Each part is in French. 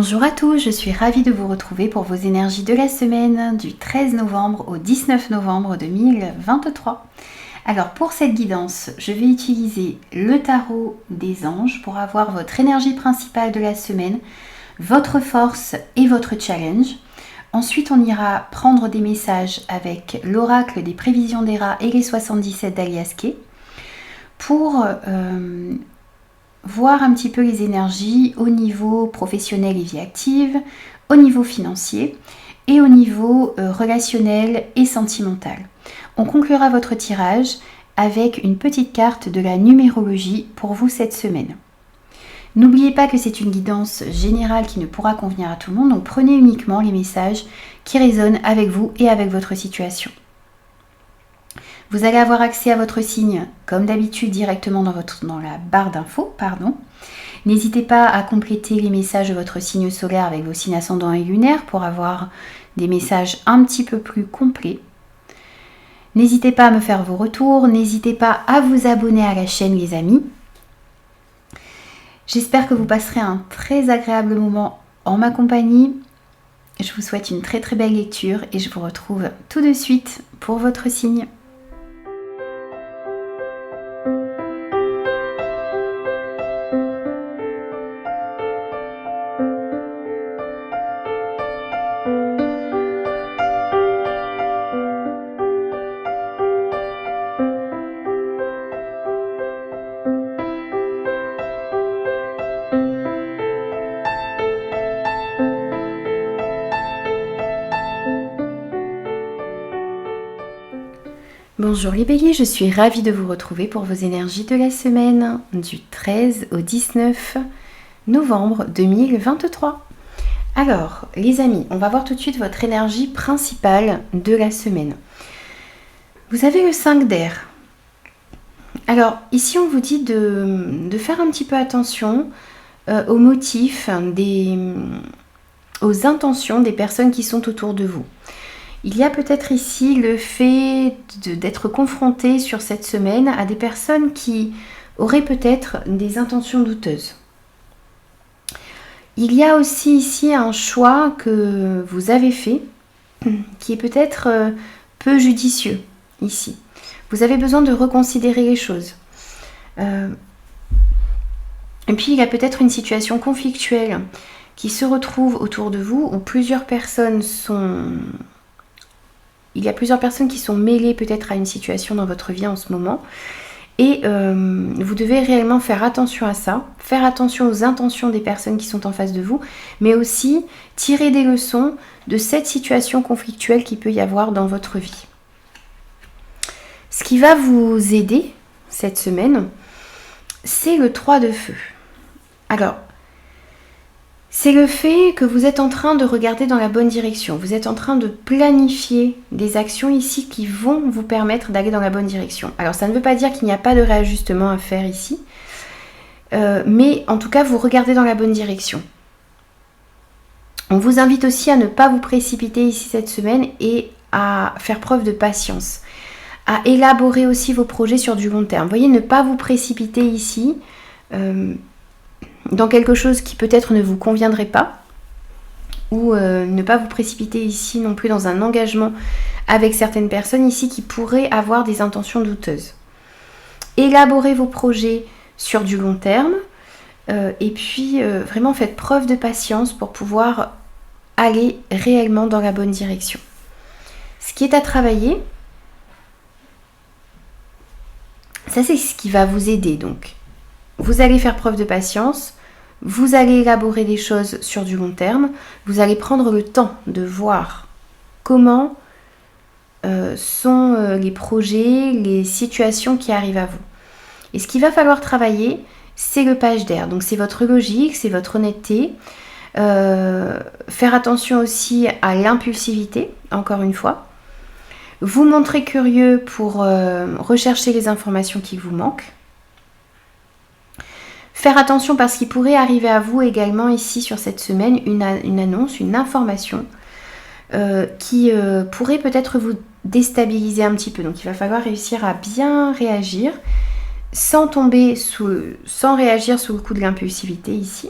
Bonjour à tous, je suis ravie de vous retrouver pour vos énergies de la semaine du 13 novembre au 19 novembre 2023. Alors pour cette guidance, je vais utiliser le tarot des anges pour avoir votre énergie principale de la semaine, votre force et votre challenge. Ensuite, on ira prendre des messages avec l'oracle des prévisions des rats et les 77 d'Alias Kay pour voir un petit peu les énergies au niveau professionnel et vie active, au niveau financier et au niveau relationnel et sentimental. On conclura votre tirage avec une petite carte de la numérologie pour vous cette semaine. N'oubliez pas que c'est une guidance générale qui ne pourra convenir à tout le monde, donc prenez uniquement les messages qui résonnent avec vous et avec votre situation. Vous allez avoir accès à votre signe, comme d'habitude, directement dans la barre d'infos. N'hésitez pas à compléter les messages de votre signe solaire avec vos signes ascendants et lunaires pour avoir des messages un petit peu plus complets. N'hésitez pas à me faire vos retours, n'hésitez pas à vous abonner à la chaîne les amis. J'espère que vous passerez un très agréable moment en ma compagnie. Je vous souhaite une très très belle lecture et je vous retrouve tout de suite pour votre signe. Bonjour les béliers, je suis ravie de vous retrouver pour vos énergies de la semaine du 13 au 19 novembre 2023. Alors les amis, on va voir tout de suite votre énergie principale de la semaine. Vous avez le 5 d'air. Alors ici on vous dit de faire un petit peu attention aux motifs, aux intentions des personnes qui sont autour de vous. Il y a peut-être ici le fait d'être confronté sur cette semaine à des personnes qui auraient peut-être des intentions douteuses. Il y a aussi ici un choix que vous avez fait qui est peut-être peu judicieux ici. Vous avez besoin de reconsidérer les choses. Et puis il y a peut-être une situation conflictuelle qui se retrouve autour de vous où plusieurs personnes sont... Il y a plusieurs personnes qui sont mêlées peut-être à une situation dans votre vie en ce moment. Et vous devez réellement faire attention à ça, faire attention aux intentions des personnes qui sont en face de vous, mais aussi tirer des leçons de cette situation conflictuelle qu'il peut y avoir dans votre vie. Ce qui va vous aider cette semaine, c'est le 3 de feu. Alors, c'est le fait que vous êtes en train de regarder dans la bonne direction. Vous êtes en train de planifier des actions ici qui vont vous permettre d'aller dans la bonne direction. Alors ça ne veut pas dire qu'il n'y a pas de réajustement à faire ici. Mais en tout cas, vous regardez dans la bonne direction. On vous invite aussi à ne pas vous précipiter ici cette semaine et à faire preuve de patience. À élaborer aussi vos projets sur du long terme. Vous voyez, ne pas vous précipiter ici. Dans quelque chose qui peut-être ne vous conviendrait pas, ou ne pas vous précipiter ici non plus dans un engagement avec certaines personnes ici qui pourraient avoir des intentions douteuses. Élaborez vos projets sur du long terme et puis vraiment faites preuve de patience pour pouvoir aller réellement dans la bonne direction. Ce qui est à travailler, ça c'est ce qui va vous aider donc. Vous allez faire preuve de patience, vous allez élaborer des choses sur du long terme, vous allez prendre le temps de voir comment sont les projets, les situations qui arrivent à vous. Et ce qu'il va falloir travailler, c'est le page d'air. Donc c'est votre logique, c'est votre honnêteté. Faire attention aussi à l'impulsivité, encore une fois. Vous montrer curieux pour rechercher les informations qui vous manquent. Faire attention parce qu'il pourrait arriver à vous également ici sur cette semaine une annonce, une information qui pourrait peut-être vous déstabiliser un petit peu. Donc il va falloir réussir à bien réagir sans réagir sous le coup de l'impulsivité ici.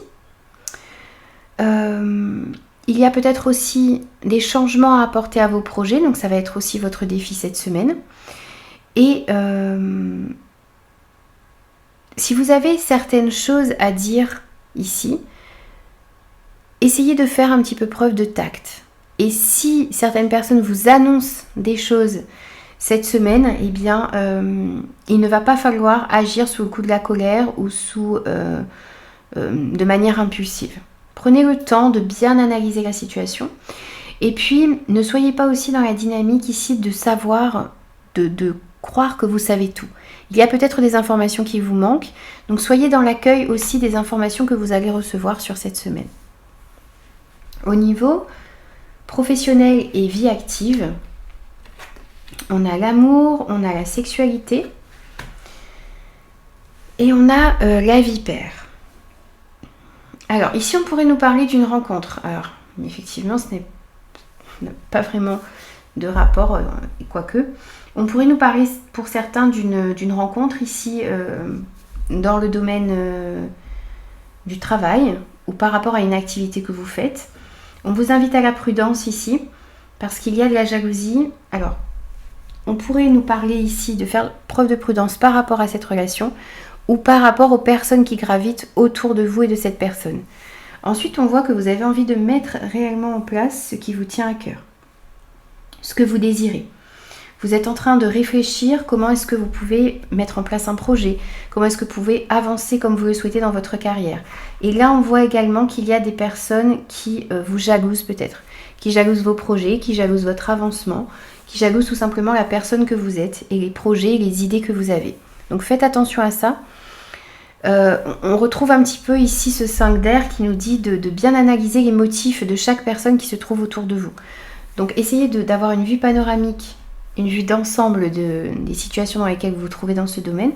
Il y a peut-être aussi des changements à apporter à vos projets, donc ça va être aussi votre défi cette semaine. Et si vous avez certaines choses à dire ici, essayez de faire un petit peu preuve de tact. Et si certaines personnes vous annoncent des choses cette semaine, eh bien, il ne va pas falloir agir sous le coup de la colère ou de manière impulsive. Prenez le temps de bien analyser la situation. Et puis, ne soyez pas aussi dans la dynamique ici de savoir, de croire que vous savez tout. Il y a peut-être des informations qui vous manquent. Donc, soyez dans l'accueil aussi des informations que vous allez recevoir sur cette semaine. Au niveau professionnel et vie active, on a l'amour, on a la sexualité et on a la vipère. Alors, ici, on pourrait nous parler d'une rencontre. Alors, effectivement, ce n'a pas vraiment de rapport, quoique. On pourrait nous parler, pour certains, d'une rencontre ici, dans le domaine du travail ou par rapport à une activité que vous faites. On vous invite à la prudence ici, parce qu'il y a de la jalousie. Alors, on pourrait nous parler ici de faire preuve de prudence par rapport à cette relation ou par rapport aux personnes qui gravitent autour de vous et de cette personne. Ensuite, on voit que vous avez envie de mettre réellement en place ce qui vous tient à cœur, ce que vous désirez. Vous êtes en train de réfléchir comment est-ce que vous pouvez mettre en place un projet, comment est-ce que vous pouvez avancer comme vous le souhaitez dans votre carrière. Et là, on voit également qu'il y a des personnes qui vous jalousent peut-être, qui jalousent vos projets, qui jalousent votre avancement, qui jalousent tout simplement la personne que vous êtes et les projets et les idées que vous avez. Donc faites attention à ça. On retrouve un petit peu ici ce 5 d'air qui nous dit de bien analyser les motifs de chaque personne qui se trouve autour de vous. Donc essayez d'avoir une vue panoramique, une vue d'ensemble des situations dans lesquelles vous vous trouvez dans ce domaine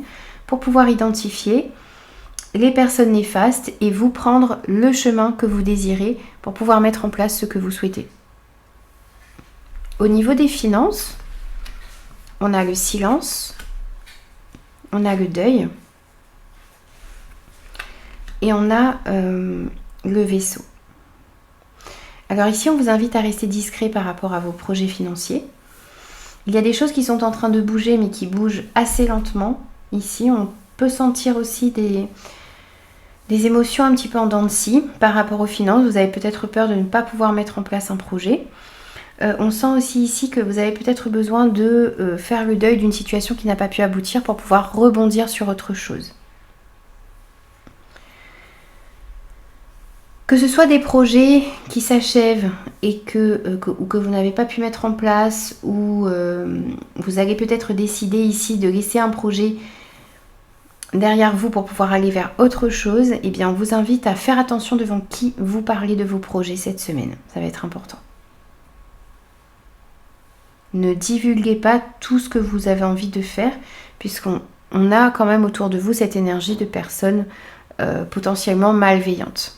pour pouvoir identifier les personnes néfastes et vous prendre le chemin que vous désirez pour pouvoir mettre en place ce que vous souhaitez. Au niveau des finances, on a le silence, on a le deuil et on a le vaisseau. Alors ici, on vous invite à rester discret par rapport à vos projets financiers. Il y a des choses qui sont en train de bouger, mais qui bougent assez lentement. Ici, on peut sentir aussi des émotions un petit peu en dents de scie par rapport aux finances. Vous avez peut-être peur de ne pas pouvoir mettre en place un projet. On sent aussi ici que vous avez peut-être besoin de faire le deuil d'une situation qui n'a pas pu aboutir pour pouvoir rebondir sur autre chose. Que ce soit des projets qui s'achèvent et que vous n'avez pas pu mettre en place, ou vous allez peut-être décider ici de laisser un projet derrière vous pour pouvoir aller vers autre chose, eh bien on vous invite à faire attention devant qui vous parlez de vos projets cette semaine. Ça va être important. Ne divulguez pas tout ce que vous avez envie de faire, puisqu'on a quand même autour de vous cette énergie de personnes potentiellement malveillantes.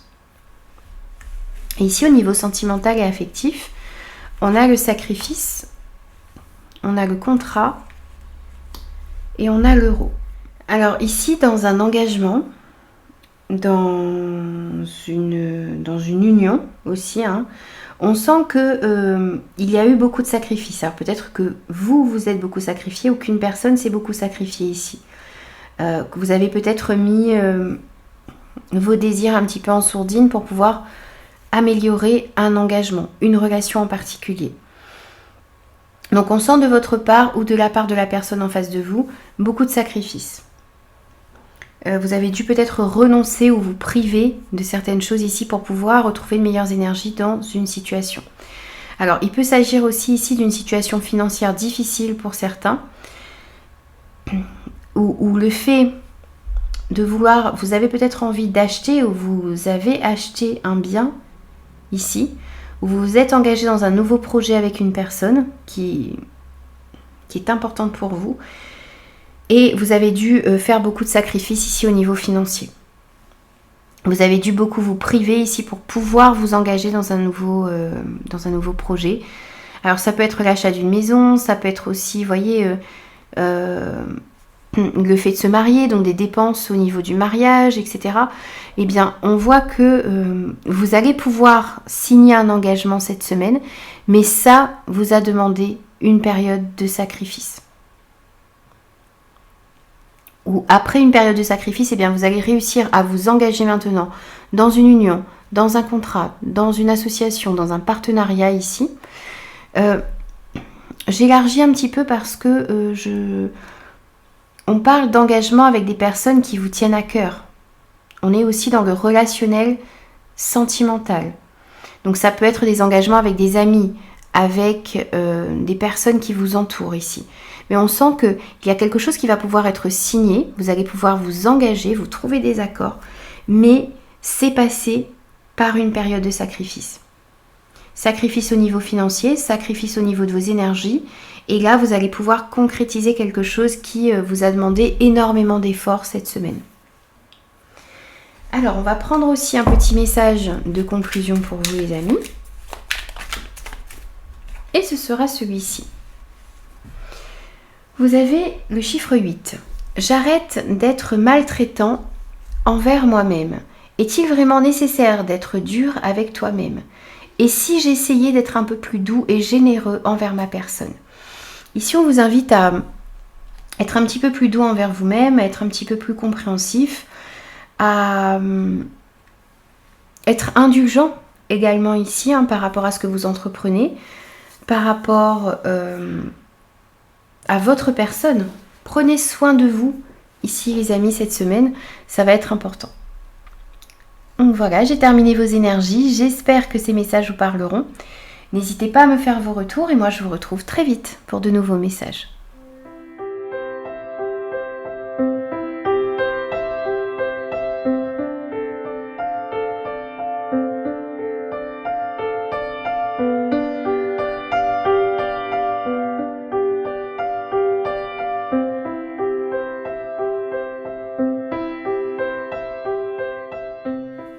Et ici, au niveau sentimental et affectif, on a le sacrifice, on a le contrat et on a l'euro. Alors ici, dans un engagement, dans une union aussi, on sent que il y a eu beaucoup de sacrifices. Alors peut-être que vous êtes beaucoup sacrifié ou qu'une personne s'est beaucoup sacrifiée ici. Que vous avez peut-être mis vos désirs un petit peu en sourdine pour pouvoir améliorer un engagement, une relation en particulier. Donc on sent de votre part ou de la part de la personne en face de vous beaucoup de sacrifices. Vous avez dû peut-être renoncer ou vous priver de certaines choses ici pour pouvoir retrouver de meilleures énergies dans une situation. Alors il peut s'agir aussi ici d'une situation financière difficile pour certains, où le fait de vouloir, vous avez peut-être envie d'acheter ou vous avez acheté un bien ici, où vous vous êtes engagé dans un nouveau projet avec une personne qui est importante pour vous, et vous avez dû faire beaucoup de sacrifices ici au niveau financier. Vous avez dû beaucoup vous priver ici pour pouvoir vous engager dans un nouveau projet. Alors ça peut être l'achat d'une maison, ça peut être aussi, vous voyez, le fait de se marier, donc des dépenses au niveau du mariage, etc. Eh bien, on voit que vous allez pouvoir signer un engagement cette semaine, mais ça vous a demandé une période de sacrifice. Ou après une période de sacrifice, eh bien, vous allez réussir à vous engager maintenant dans une union, dans un contrat, dans une association, dans un partenariat ici. J'élargis un petit peu parce que on parle d'engagement avec des personnes qui vous tiennent à cœur. On est aussi dans le relationnel sentimental. Donc ça peut être des engagements avec des amis, avec des personnes qui vous entourent ici. Mais on sent qu'il y a quelque chose qui va pouvoir être signé, vous allez pouvoir vous engager, vous trouver des accords, mais c'est passé par une période de sacrifice. Sacrifice au niveau financier, sacrifice au niveau de vos énergies, et là vous allez pouvoir concrétiser quelque chose qui vous a demandé énormément d'efforts cette semaine. Alors on va prendre aussi un petit message de conclusion pour vous les amis, et ce sera celui-ci. Vous avez le chiffre 8. J'arrête d'être maltraitant envers moi-même. Est-il vraiment nécessaire d'être dur avec toi-même? Et si j'essayais d'être un peu plus doux et généreux envers ma personne? Ici, on vous invite à être un petit peu plus doux envers vous-même, à être un petit peu plus compréhensif, à être indulgent également ici par rapport à ce que vous entreprenez, par rapport à votre personne. Prenez soin de vous ici les amis cette semaine, ça va être important. Donc voilà, j'ai terminé vos énergies, j'espère que ces messages vous parleront. N'hésitez pas à me faire vos retours et moi je vous retrouve très vite pour de nouveaux messages.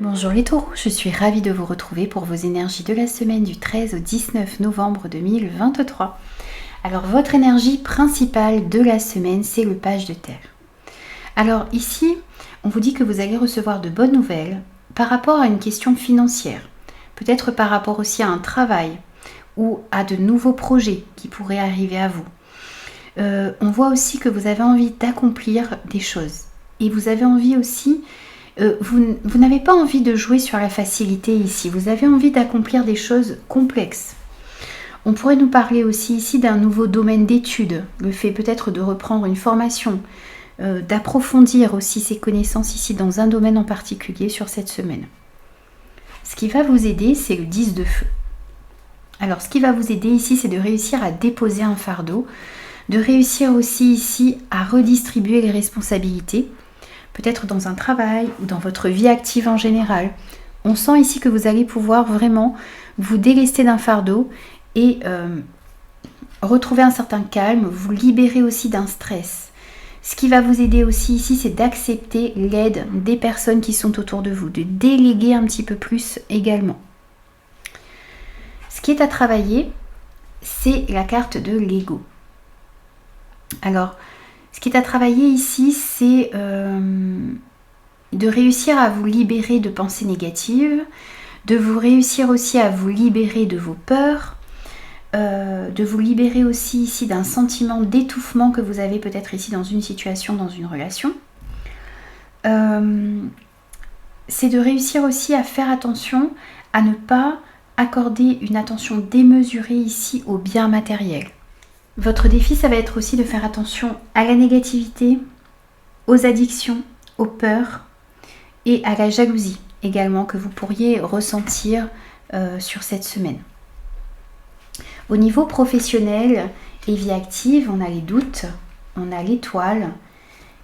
Bonjour les taureaux, je suis ravie de vous retrouver pour vos énergies de la semaine du 13 au 19 novembre 2023. Alors votre énergie principale de la semaine, c'est le page de terre. Alors ici, on vous dit que vous allez recevoir de bonnes nouvelles par rapport à une question financière, peut-être par rapport aussi à un travail ou à de nouveaux projets qui pourraient arriver à vous. On voit aussi que vous avez envie d'accomplir des choses et vous avez envie aussi... vous n'avez pas envie de jouer sur la facilité ici, vous avez envie d'accomplir des choses complexes. On pourrait nous parler aussi ici d'un nouveau domaine d'études, le fait peut-être de reprendre une formation, d'approfondir aussi ses connaissances ici dans un domaine en particulier sur cette semaine. Ce qui va vous aider, c'est le 10 de feu. Alors ce qui va vous aider ici, c'est de réussir à déposer un fardeau, de réussir aussi ici à redistribuer les responsabilités, peut-être dans un travail ou dans votre vie active en général. On sent ici que vous allez pouvoir vraiment vous délester d'un fardeau et retrouver un certain calme, vous libérer aussi d'un stress. Ce qui va vous aider aussi ici, c'est d'accepter l'aide des personnes qui sont autour de vous, de déléguer un petit peu plus également. Ce qui est à travailler, c'est la carte de l'ego. Alors, ce qui est à travailler ici, c'est de réussir à vous libérer de pensées négatives, de vous réussir aussi à vous libérer de vos peurs, de vous libérer aussi ici d'un sentiment d'étouffement que vous avez peut-être ici dans une situation, dans une relation. C'est de réussir aussi à faire attention à ne pas accorder une attention démesurée ici aux biens matériels. Votre défi, ça va être aussi de faire attention à la négativité, aux addictions, aux peurs et à la jalousie également que vous pourriez ressentir sur cette semaine. Au niveau professionnel et vie active, on a les doutes, on a l'étoile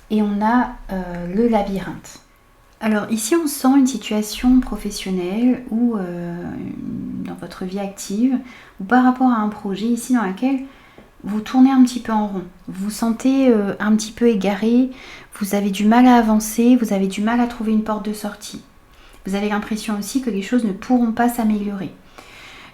et on a le labyrinthe. Alors ici, on sent une situation professionnelle ou dans votre vie active ou par rapport à un projet ici dans lequel vous tournez un petit peu en rond, vous vous sentez un petit peu égaré, vous avez du mal à avancer, vous avez du mal à trouver une porte de sortie. Vous avez l'impression aussi que les choses ne pourront pas s'améliorer.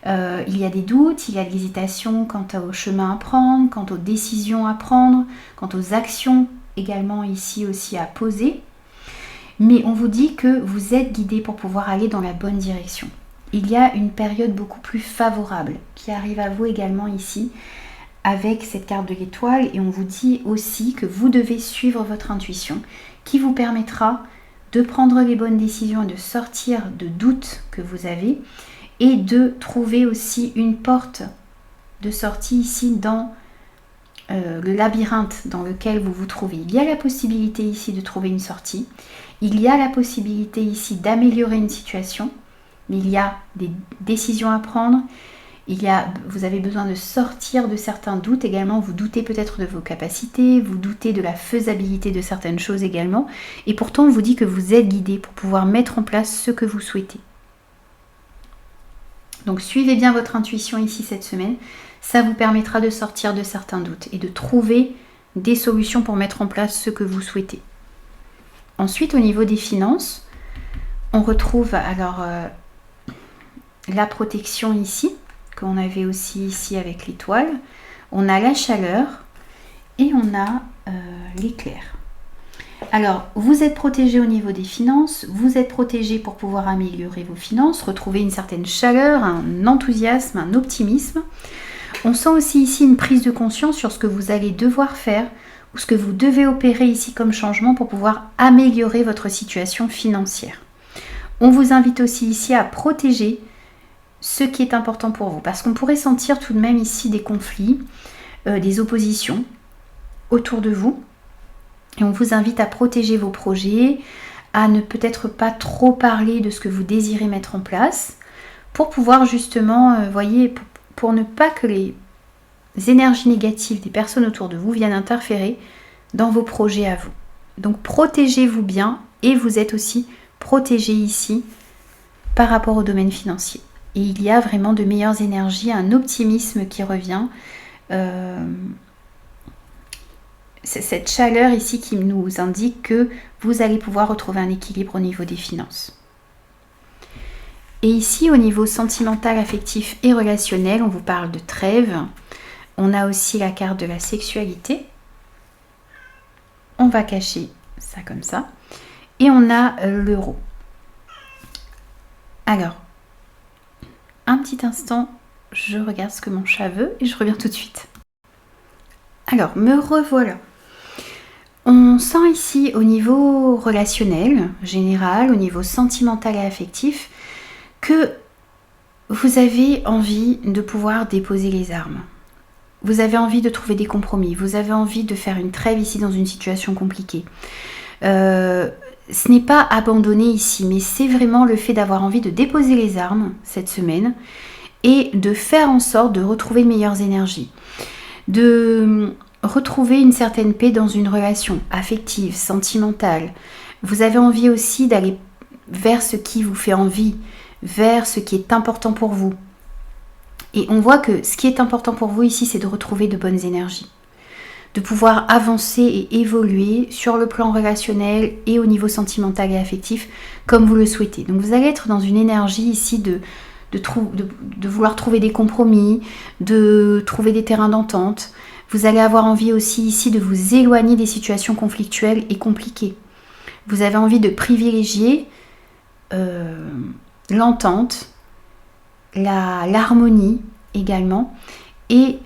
Il y a des doutes, il y a de l'hésitation quant au chemin à prendre, quant aux décisions à prendre, quant aux actions également ici aussi à poser. Mais on vous dit que vous êtes guidé pour pouvoir aller dans la bonne direction. Il y a une période beaucoup plus favorable qui arrive à vous également ici avec cette carte de l'étoile. Et on vous dit aussi que vous devez suivre votre intuition qui vous permettra de prendre les bonnes décisions et de sortir de doutes que vous avez et de trouver aussi une porte de sortie ici dans le labyrinthe dans lequel vous vous trouvez. Il y a la possibilité ici de trouver une sortie. Il y a la possibilité ici d'améliorer une situation. Mais il y a des décisions à prendre. Vous avez besoin de sortir de certains doutes également. Vous doutez peut-être de vos capacités. Vous doutez de la faisabilité de certaines choses également. Et pourtant, on vous dit que vous êtes guidé pour pouvoir mettre en place ce que vous souhaitez. Donc, suivez bien votre intuition ici cette semaine. Ça vous permettra de sortir de certains doutes et de trouver des solutions pour mettre en place ce que vous souhaitez. Ensuite, au niveau des finances, on retrouve alors la protection ici, qu'on avait aussi ici avec l'étoile. On a la chaleur et on a l'éclair. Alors, vous êtes protégé au niveau des finances, vous êtes protégé pour pouvoir améliorer vos finances, retrouver une certaine chaleur, un enthousiasme, un optimisme. On sent aussi ici une prise de conscience sur ce que vous allez devoir faire ou ce que vous devez opérer ici comme changement pour pouvoir améliorer votre situation financière. On vous invite aussi ici à protéger ce qui est important pour vous parce qu'on pourrait sentir tout de même ici des conflits, des oppositions autour de vous. Et on vous invite à protéger vos projets, à ne peut-être pas trop parler de ce que vous désirez mettre en place pour pouvoir justement, pour ne pas que les énergies négatives des personnes autour de vous viennent interférer dans vos projets à vous. Donc protégez-vous bien et vous êtes aussi protégé ici par rapport au domaine financier. Et il y a vraiment de meilleures énergies, un optimisme qui revient. Cette chaleur ici qui nous indique que vous allez pouvoir retrouver un équilibre au niveau des finances. Et ici, au niveau sentimental, affectif et relationnel, on vous parle de trêve. On a aussi la carte de la sexualité. On va cacher ça comme ça. Et on a l'euro. Alors, un petit instant, je regarde ce que mon chat veut et je reviens tout de suite. Alors, me revoilà. On sent ici au niveau relationnel, général, au niveau sentimental et affectif, que vous avez envie de pouvoir déposer les armes. Vous avez envie de trouver des compromis. Vous avez envie de faire une trêve ici dans une situation compliquée. Ce n'est pas abandonner ici, mais c'est vraiment le fait d'avoir envie de déposer les armes cette semaine et de faire en sorte de retrouver de meilleures énergies. De retrouver une certaine paix dans une relation affective, sentimentale. Vous avez envie aussi d'aller vers ce qui vous fait envie, vers ce qui est important pour vous. Et on voit que ce qui est important pour vous ici, c'est de retrouver de bonnes énergies. De pouvoir avancer et évoluer sur le plan relationnel et au niveau sentimental et affectif comme vous le souhaitez. Donc vous allez être dans une énergie ici de vouloir trouver des compromis, de trouver des terrains d'entente. Vous allez avoir envie aussi ici de vous éloigner des situations conflictuelles et compliquées. Vous avez envie de privilégier l'entente, l'harmonie également. Et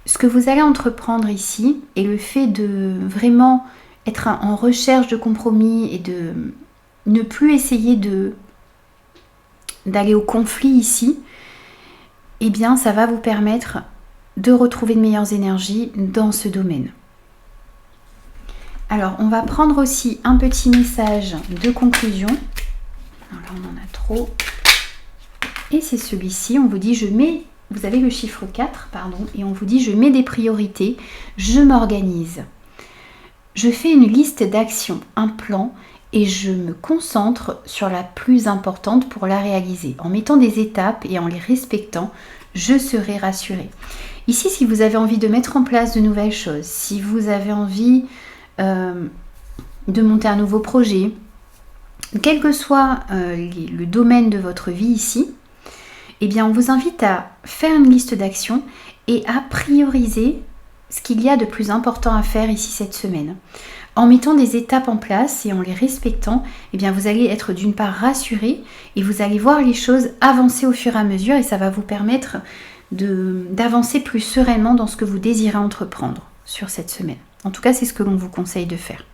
ce que vous allez entreprendre ici est le fait de vraiment être en recherche de compromis et de ne plus essayer d'aller au conflit ici. Eh bien, ça va vous permettre de retrouver de meilleures énergies dans ce domaine. Alors, on va prendre aussi un petit message de conclusion. Alors là, on en a trop. Et c'est celui-ci. On vous dit, vous avez le chiffre 4, et on vous dit, je mets des priorités, je m'organise. Je fais une liste d'actions, un plan, et je me concentre sur la plus importante pour la réaliser. En mettant des étapes et en les respectant, je serai rassurée. Ici, si vous avez envie de mettre en place de nouvelles choses, si vous avez envie de monter un nouveau projet, quel que soit le domaine de votre vie ici, eh bien, on vous invite à faire une liste d'actions et à prioriser ce qu'il y a de plus important à faire ici cette semaine. En mettant des étapes en place et en les respectant, eh bien vous allez être d'une part rassuré et vous allez voir les choses avancer au fur et à mesure et ça va vous permettre d'avancer plus sereinement dans ce que vous désirez entreprendre sur cette semaine. En tout cas, c'est ce que l'on vous conseille de faire.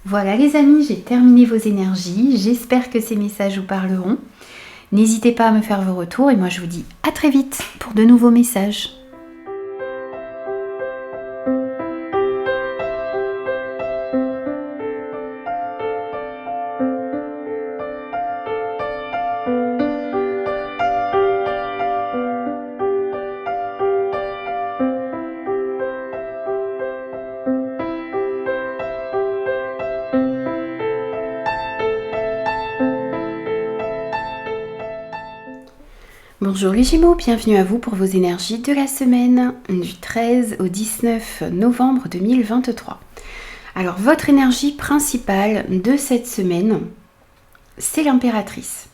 Voilà les amis, j'ai terminé vos énergies. J'espère que ces messages vous parleront. N'hésitez pas à me faire vos retours et moi je vous dis à très vite pour de nouveaux messages. Bonjour les Gémeaux, bienvenue à vous pour vos énergies de la semaine du 13 au 19 novembre 2023. Alors votre énergie principale de cette semaine, c'est l'impératrice.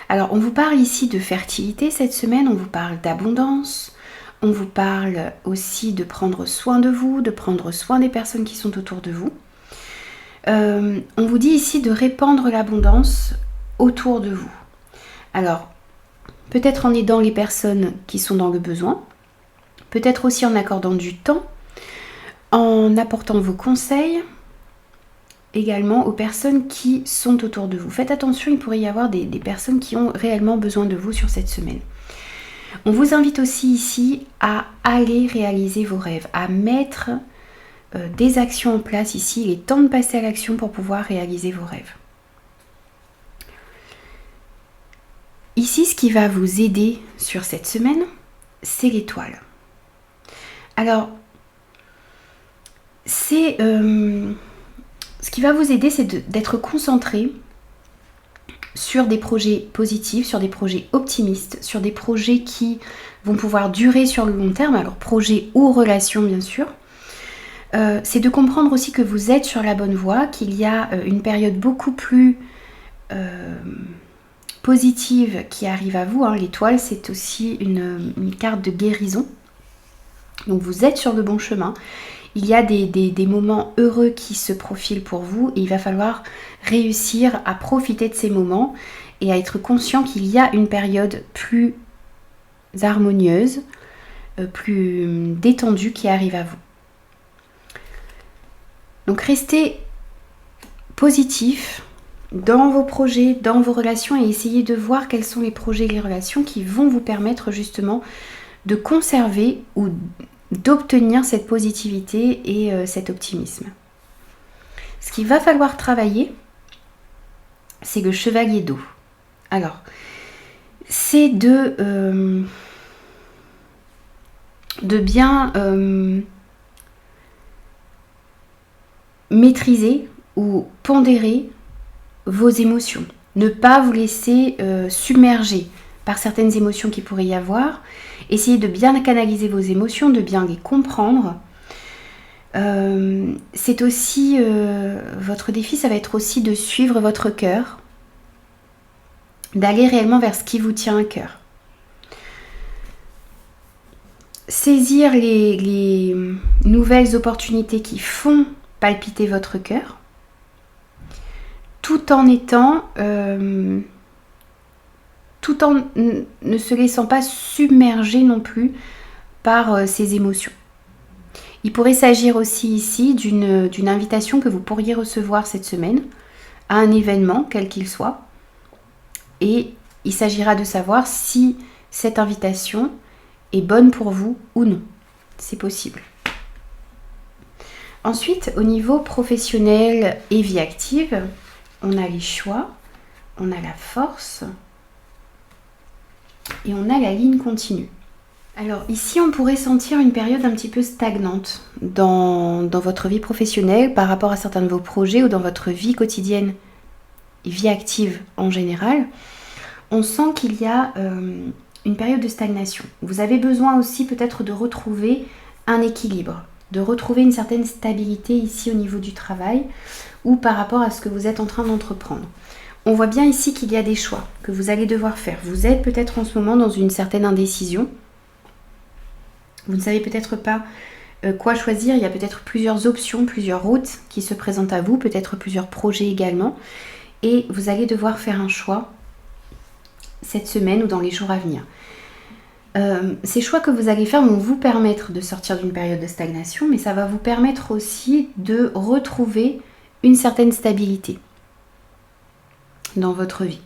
Alors on vous parle ici de fertilité cette semaine, on vous parle d'abondance, on vous parle aussi de prendre soin de vous, de prendre soin des personnes qui sont autour de vous. On vous dit ici de répandre l'abondance autour de vous. Alors, peut-être en aidant les personnes qui sont dans le besoin, peut-être aussi en accordant du temps, en apportant vos conseils également aux personnes qui sont autour de vous. Faites attention, il pourrait y avoir des personnes qui ont réellement besoin de vous sur cette semaine. On vous invite aussi ici à aller réaliser vos rêves, à mettre des actions en place ici. Il est temps de passer à l'action pour pouvoir réaliser vos rêves. Ici, ce qui va vous aider sur cette semaine, c'est l'étoile. Alors, ce qui va vous aider, c'est d'être concentré sur des projets positifs, sur des projets optimistes, sur des projets qui vont pouvoir durer sur le long terme, alors projets ou relations bien sûr. C'est de comprendre aussi que vous êtes sur la bonne voie, qu'il y a une période beaucoup plus positive qui arrive à vous. L'étoile, c'est aussi une carte de guérison. Donc vous êtes sur le bon chemin. Il y a des moments heureux qui se profilent pour vous et il va falloir réussir à profiter de ces moments et à être conscient qu'il y a une période plus harmonieuse, plus détendue qui arrive à vous. Donc restez positif dans vos projets, dans vos relations et essayez de voir quels sont les projets et les relations qui vont vous permettre justement de conserver ou d'obtenir cette positivité et cet optimisme. Ce qu'il va falloir travailler, c'est le chevalier d'eau. Alors, c'est de bien maîtriser ou pondérer vos émotions. Ne pas vous laisser submerger par certaines émotions qu'il pourrait y avoir. Essayez de bien canaliser vos émotions, de bien les comprendre. C'est aussi, votre défi, ça va être aussi de suivre votre cœur, d'aller réellement vers ce qui vous tient à cœur. Saisir les nouvelles opportunités qui font palpiter votre cœur, tout en étant, tout en ne se laissant pas submerger non plus par ces émotions. Il pourrait s'agir aussi ici d'une invitation que vous pourriez recevoir cette semaine à un événement, quel qu'il soit. Et il s'agira de savoir si cette invitation est bonne pour vous ou non. C'est possible. Ensuite, au niveau professionnel et vie active, on a les choix, on a la force et on a la ligne continue. Alors ici, on pourrait sentir une période un petit peu stagnante dans votre vie professionnelle par rapport à certains de vos projets ou dans votre vie quotidienne et vie active en général. On sent qu'il y a une période de stagnation. Vous avez besoin aussi peut-être de retrouver un équilibre, de retrouver une certaine stabilité ici au niveau du travail ou par rapport à ce que vous êtes en train d'entreprendre. On voit bien ici qu'il y a des choix que vous allez devoir faire. Vous êtes peut-être en ce moment dans une certaine indécision. Vous ne savez peut-être pas Quoi choisir? Il y a peut-être plusieurs options, plusieurs routes qui se présentent à vous, peut-être plusieurs projets également. Et vous allez devoir faire un choix cette semaine ou dans les jours à venir. Ces choix que vous allez faire vont vous permettre de sortir d'une période de stagnation, mais ça va vous permettre aussi de retrouver une certaine stabilité dans votre vie.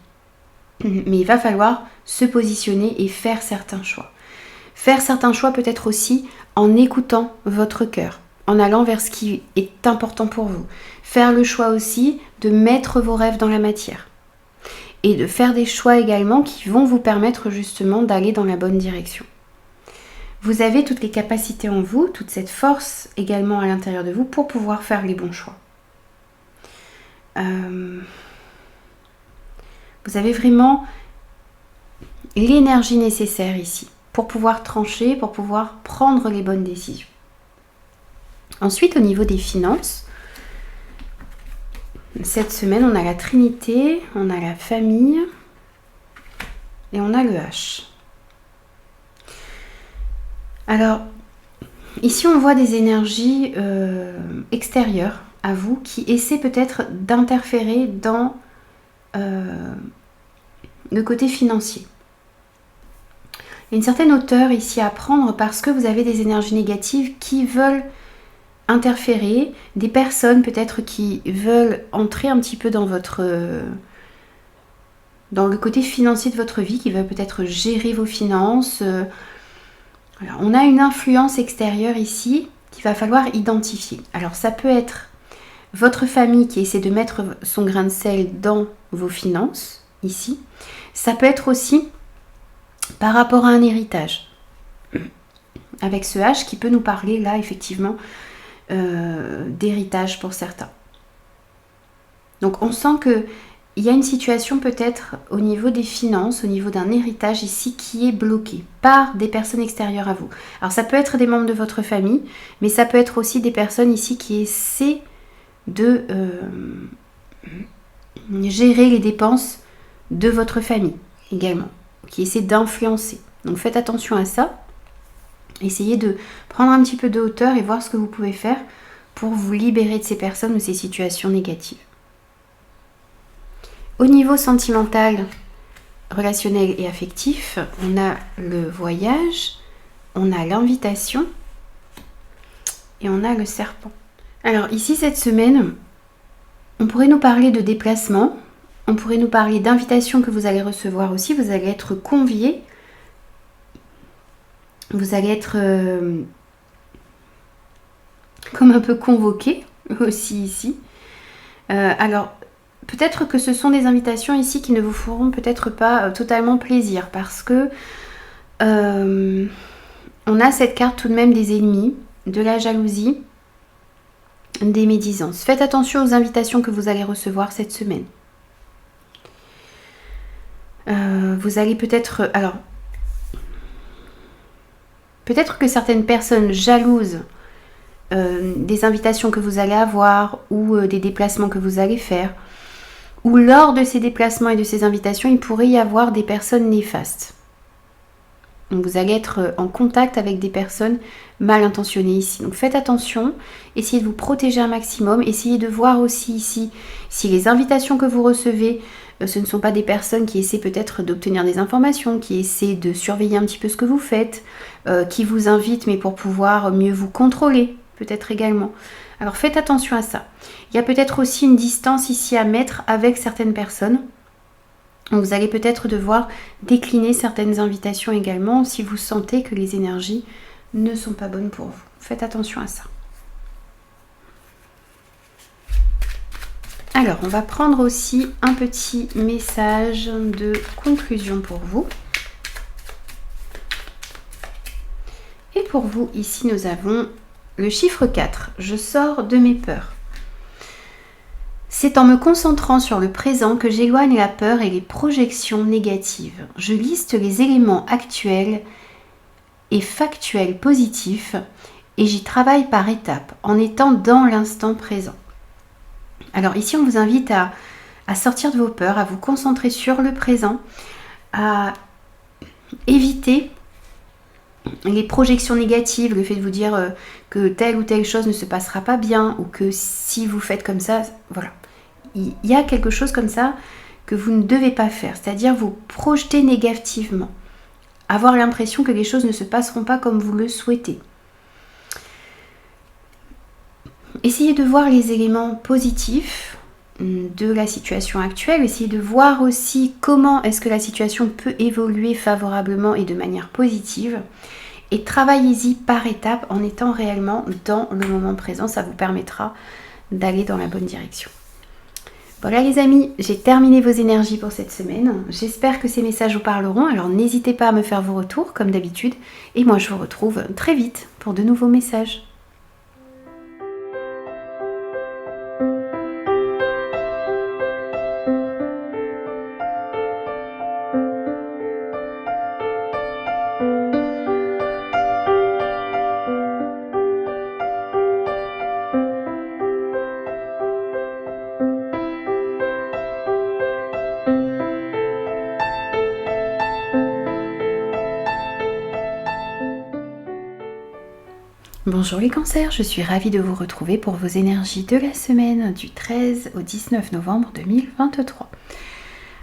Mais il va falloir se positionner et faire certains choix. Faire certains choix peut-être aussi en écoutant votre cœur, en allant vers ce qui est important pour vous. Faire le choix aussi de mettre vos rêves dans la matière. Et de faire des choix également qui vont vous permettre justement d'aller dans la bonne direction. Vous avez toutes les capacités en vous, toute cette force également à l'intérieur de vous pour pouvoir faire les bons choix. Vous avez vraiment l'énergie nécessaire ici pour pouvoir trancher, pour pouvoir prendre les bonnes décisions. Ensuite, au niveau des finances, cette semaine, on a la Trinité, on a la famille et on a le H. Alors, ici, on voit des énergies extérieures à vous qui essaient peut-être d'interférer dans le côté financier. Il y a une certaine hauteur ici à prendre parce que vous avez des énergies négatives qui veulent interférer, des personnes peut-être qui veulent entrer un petit peu dans dans le côté financier de votre vie, qui veulent peut-être gérer vos finances. Voilà. On a une influence extérieure ici qu'il va falloir identifier. Alors ça peut être votre famille qui essaie de mettre son grain de sel dans vos finances, ici. Ça peut être aussi par rapport à un héritage. Avec ce H qui peut nous parler là effectivement d'héritage pour certains. Donc on sent que il y a une situation peut-être au niveau des finances, au niveau d'un héritage ici qui est bloqué par des personnes extérieures à vous. Alors ça peut être des membres de votre famille, mais ça peut être aussi des personnes ici qui essaient de gérer les dépenses de votre famille également, qui essaient d'influencer. Donc faites attention à ça. Essayez de prendre un petit peu de hauteur et voir ce que vous pouvez faire pour vous libérer de ces personnes ou ces situations négatives. Au niveau sentimental, relationnel et affectif, on a le voyage, on a l'invitation et on a le serpent. Alors ici, cette semaine, on pourrait nous parler de déplacement, on pourrait nous parler d'invitation que vous allez recevoir aussi, vous allez être conviés. Vous allez être comme un peu convoqué aussi ici. Alors, peut-être que ce sont des invitations ici qui ne vous feront peut-être pas totalement plaisir parce que on a cette carte tout de même des ennemis, de la jalousie, des médisances. Faites attention aux invitations que vous allez recevoir cette semaine. Vous allez peut-être... Alors, peut-être que certaines personnes jalousent des invitations que vous allez avoir ou des déplacements que vous allez faire. Ou lors de ces déplacements et de ces invitations, il pourrait y avoir des personnes néfastes. Donc vous allez être en contact avec des personnes mal intentionnées ici. Donc faites attention, essayez de vous protéger un maximum. Essayez de voir aussi ici si les invitations que vous recevez, ce ne sont pas des personnes qui essaient peut-être d'obtenir des informations, qui essaient de surveiller un petit peu ce que vous faites, qui vous invitent mais pour pouvoir mieux vous contrôler, peut-être également. Alors faites attention à ça. Il y a peut-être aussi une distance ici à mettre avec certaines personnes. Donc vous allez peut-être devoir décliner certaines invitations également si vous sentez que les énergies ne sont pas bonnes pour vous. Faites attention à ça. Alors, on va prendre aussi un petit message de conclusion pour vous. Et pour vous, ici, nous avons le chiffre 4. Je sors de mes peurs. C'est en me concentrant sur le présent que j'éloigne la peur et les projections négatives. Je liste les éléments actuels et factuels positifs et j'y travaille par étapes en étant dans l'instant présent. Alors ici, on vous invite à sortir de vos peurs, à vous concentrer sur le présent, à éviter les projections négatives, le fait de vous dire que telle ou telle chose ne se passera pas bien, ou que si vous faites comme ça, voilà. Il y a quelque chose comme ça que vous ne devez pas faire, c'est-à-dire vous projeter négativement, avoir l'impression que les choses ne se passeront pas comme vous le souhaitez. Essayez de voir les éléments positifs de la situation actuelle, essayez de voir aussi comment est-ce que la situation peut évoluer favorablement et de manière positive, et travaillez-y par étapes en étant réellement dans le moment présent, ça vous permettra d'aller dans la bonne direction. Voilà les amis, j'ai terminé vos énergies pour cette semaine, j'espère que ces messages vous parleront, alors n'hésitez pas à me faire vos retours comme d'habitude, et moi je vous retrouve très vite pour de nouveaux messages. Bonjour les cancers, je suis ravie de vous retrouver pour vos énergies de la semaine du 13 au 19 novembre 2023.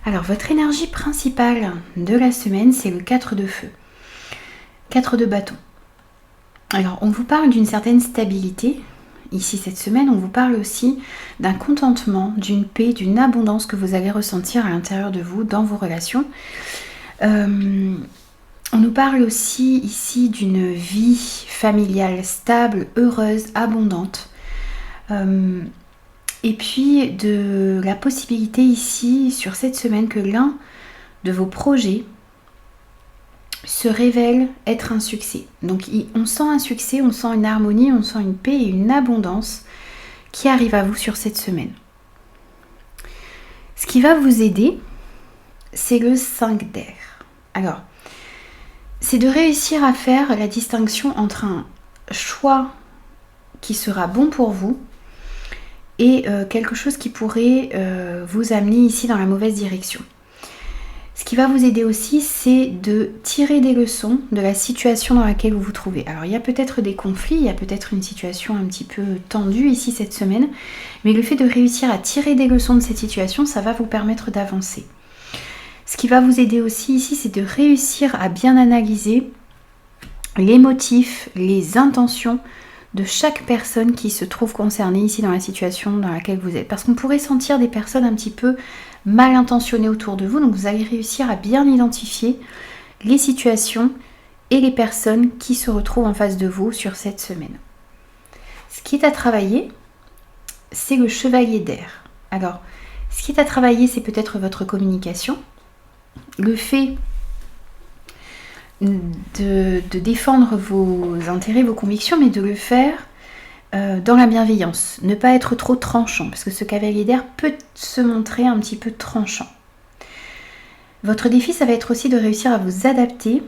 Alors votre énergie principale de la semaine, c'est le 4 de feu, 4 de bâton. Alors on vous parle d'une certaine stabilité, ici cette semaine, on vous parle aussi d'un contentement, d'une paix, d'une abondance que vous allez ressentir à l'intérieur de vous, dans vos relations. On nous parle aussi ici d'une vie familiale stable, heureuse, abondante. Et puis de la possibilité ici, sur cette semaine, que l'un de vos projets se révèle être un succès. Donc on sent un succès, on sent une harmonie, on sent une paix et une abondance qui arrive à vous sur cette semaine. Ce qui va vous aider, c'est le 5 d'air. Alors, c'est de réussir à faire la distinction entre un choix qui sera bon pour vous et quelque chose qui pourrait vous amener ici dans la mauvaise direction. Ce qui va vous aider aussi, c'est de tirer des leçons de la situation dans laquelle vous vous trouvez. Alors il y a peut-être des conflits, il y a peut-être une situation un petit peu tendue ici cette semaine, mais le fait de réussir à tirer des leçons de cette situation, ça va vous permettre d'avancer. Ce qui va vous aider aussi ici, c'est de réussir à bien analyser les motifs, les intentions de chaque personne qui se trouve concernée ici dans la situation dans laquelle vous êtes. Parce qu'on pourrait sentir des personnes un petit peu mal intentionnées autour de vous, donc vous allez réussir à bien identifier les situations et les personnes qui se retrouvent en face de vous sur cette semaine. Ce qui est à travailler, c'est le chevalier d'air. Alors, ce qui est à travailler, c'est peut-être votre communication, le fait de défendre vos intérêts, vos convictions, mais de le faire dans la bienveillance. Ne pas être trop tranchant, parce que ce cavalier d'air peut se montrer un petit peu tranchant. Votre défi, ça va être aussi de réussir à vous adapter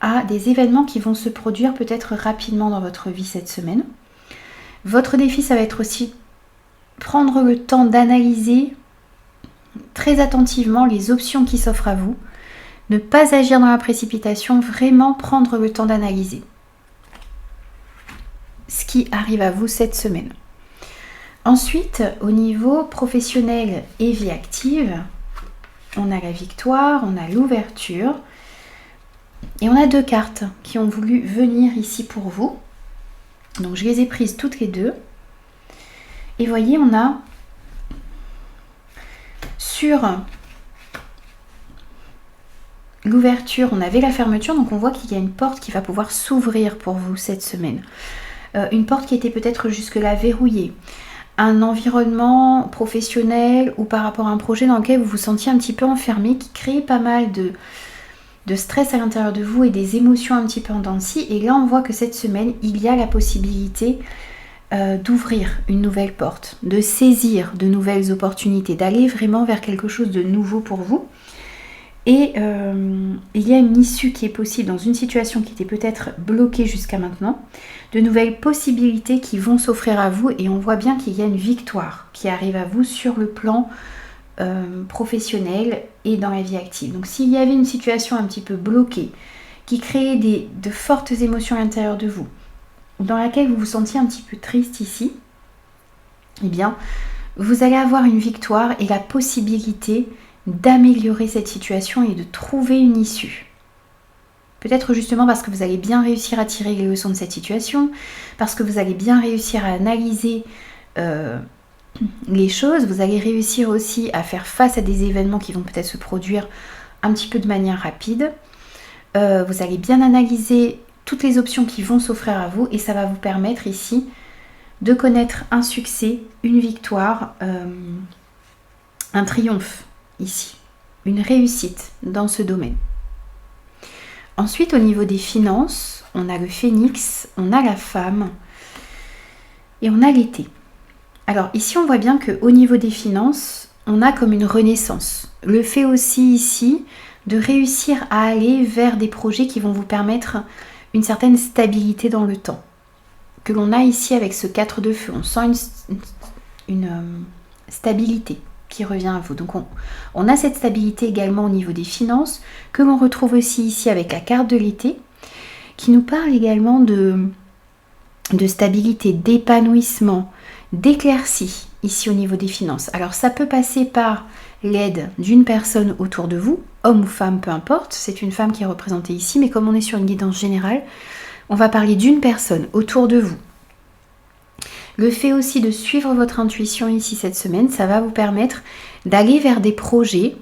à des événements qui vont se produire peut-être rapidement dans votre vie cette semaine. Votre défi, ça va être aussi prendre le temps d'analyser très attentivement les options qui s'offrent à vous. Ne pas agir dans la précipitation, vraiment prendre le temps d'analyser ce qui arrive à vous cette semaine. Ensuite, au niveau professionnel et vie active, on a la victoire, on a l'ouverture et on a deux cartes qui ont voulu venir ici pour vous. Donc je les ai prises toutes les deux. Et voyez, on a sur l'ouverture, on avait la fermeture, donc on voit qu'il y a une porte qui va pouvoir s'ouvrir pour vous cette semaine. Une porte qui était peut-être jusque-là verrouillée. Un environnement professionnel ou par rapport à un projet dans lequel vous vous sentiez un petit peu enfermé, qui crée pas mal de stress à l'intérieur de vous et des émotions un petit peu en dents de scie. Et là, on voit que cette semaine, il y a la possibilité d'ouvrir une nouvelle porte, de saisir de nouvelles opportunités, d'aller vraiment vers quelque chose de nouveau pour vous. Et il y a une issue qui est possible dans une situation qui était peut-être bloquée jusqu'à maintenant, de nouvelles possibilités qui vont s'offrir à vous et on voit bien qu'il y a une victoire qui arrive à vous sur le plan professionnel et dans la vie active. Donc s'il y avait une situation un petit peu bloquée, qui crée de fortes émotions à l'intérieur de vous, dans laquelle vous vous sentiez un petit peu triste ici, eh bien, vous allez avoir une victoire et la possibilité d'améliorer cette situation et de trouver une issue. Peut-être justement parce que vous allez bien réussir à tirer les leçons de cette situation, parce que vous allez bien réussir à analyser les choses, vous allez réussir aussi à faire face à des événements qui vont peut-être se produire un petit peu de manière rapide. Vous allez bien analyser toutes les options qui vont s'offrir à vous et ça va vous permettre ici de connaître un succès, une victoire, un triomphe ici, une réussite dans ce domaine. Ensuite, au niveau des finances, on a le phénix, on a la femme et on a l'été. Alors ici, on voit bien qu'au niveau des finances, on a comme une renaissance. Le fait aussi ici de réussir à aller vers des projets qui vont vous permettre une certaine stabilité dans le temps. Que l'on a ici avec ce 4 de feu, on sent une stabilité qui revient à vous. Donc on a cette stabilité également au niveau des finances, que l'on retrouve aussi ici avec la carte de l'été, qui nous parle également de stabilité, d'épanouissement, d'éclaircie ici au niveau des finances. Alors ça peut passer par l'aide d'une personne autour de vous, homme ou femme, peu importe, c'est une femme qui est représentée ici, mais comme on est sur une guidance générale, on va parler d'une personne autour de vous. Le fait aussi de suivre votre intuition ici cette semaine, ça va vous permettre d'aller vers des projets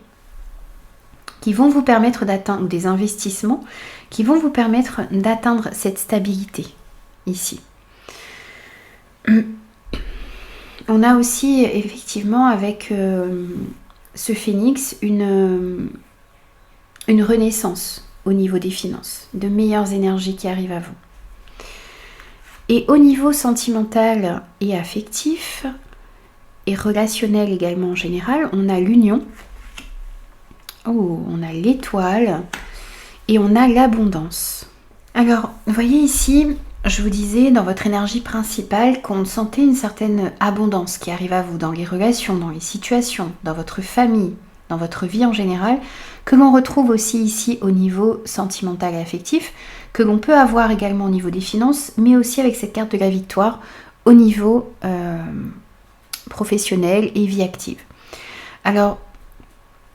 qui vont vous permettre d'atteindre, ou des investissements qui vont vous permettre d'atteindre cette stabilité ici. On a aussi effectivement avec ce phénix une renaissance au niveau des finances, de meilleures énergies qui arrivent à vous. Et au niveau sentimental et affectif, et relationnel également en général, on a l'union, on a l'étoile, et on a l'abondance. Alors, vous voyez ici, je vous disais dans votre énergie principale qu'on sentait une certaine abondance qui arrive à vous dans les relations, dans les situations, dans votre famille, dans votre vie en général, que l'on retrouve aussi ici au niveau sentimental et affectif, que l'on peut avoir également au niveau des finances, mais aussi avec cette carte de la victoire au niveau professionnel et vie active. Alors,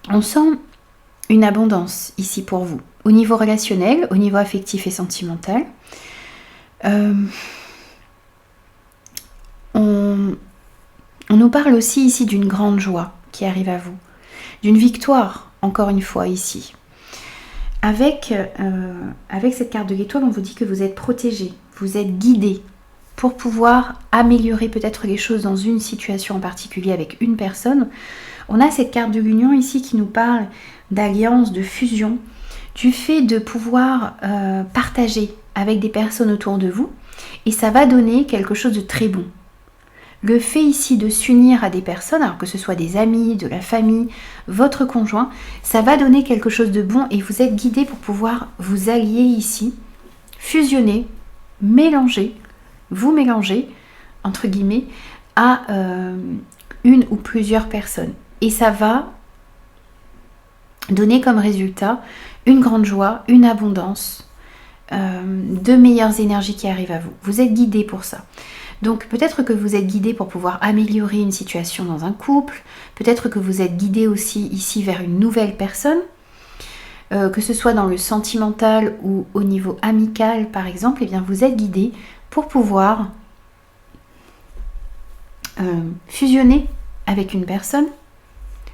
on sent une abondance ici pour vous, au niveau relationnel, au niveau affectif et sentimental. On nous parle aussi ici d'une grande joie qui arrive à vous, d'une victoire, encore une fois ici. Avec cette carte de l'étoile, on vous dit que vous êtes protégé, vous êtes guidé pour pouvoir améliorer peut-être les choses dans une situation en particulier avec une personne. On a cette carte de l'union ici qui nous parle d'alliance, de fusion, du fait de pouvoir partager avec des personnes autour de vous et ça va donner quelque chose de très bon. Le fait ici de s'unir à des personnes, alors que ce soit des amis, de la famille, votre conjoint, ça va donner quelque chose de bon et vous êtes guidé pour pouvoir vous allier ici, fusionner, mélanger, vous mélanger, entre guillemets, à une ou plusieurs personnes. Et ça va donner comme résultat une grande joie, une abondance, de meilleures énergies qui arrivent à vous. Vous êtes guidé pour ça. Donc peut-être que vous êtes guidé pour pouvoir améliorer une situation dans un couple, peut-être que vous êtes guidé aussi ici vers une nouvelle personne, que ce soit dans le sentimental ou au niveau amical par exemple, et bien vous êtes guidé pour pouvoir fusionner avec une personne,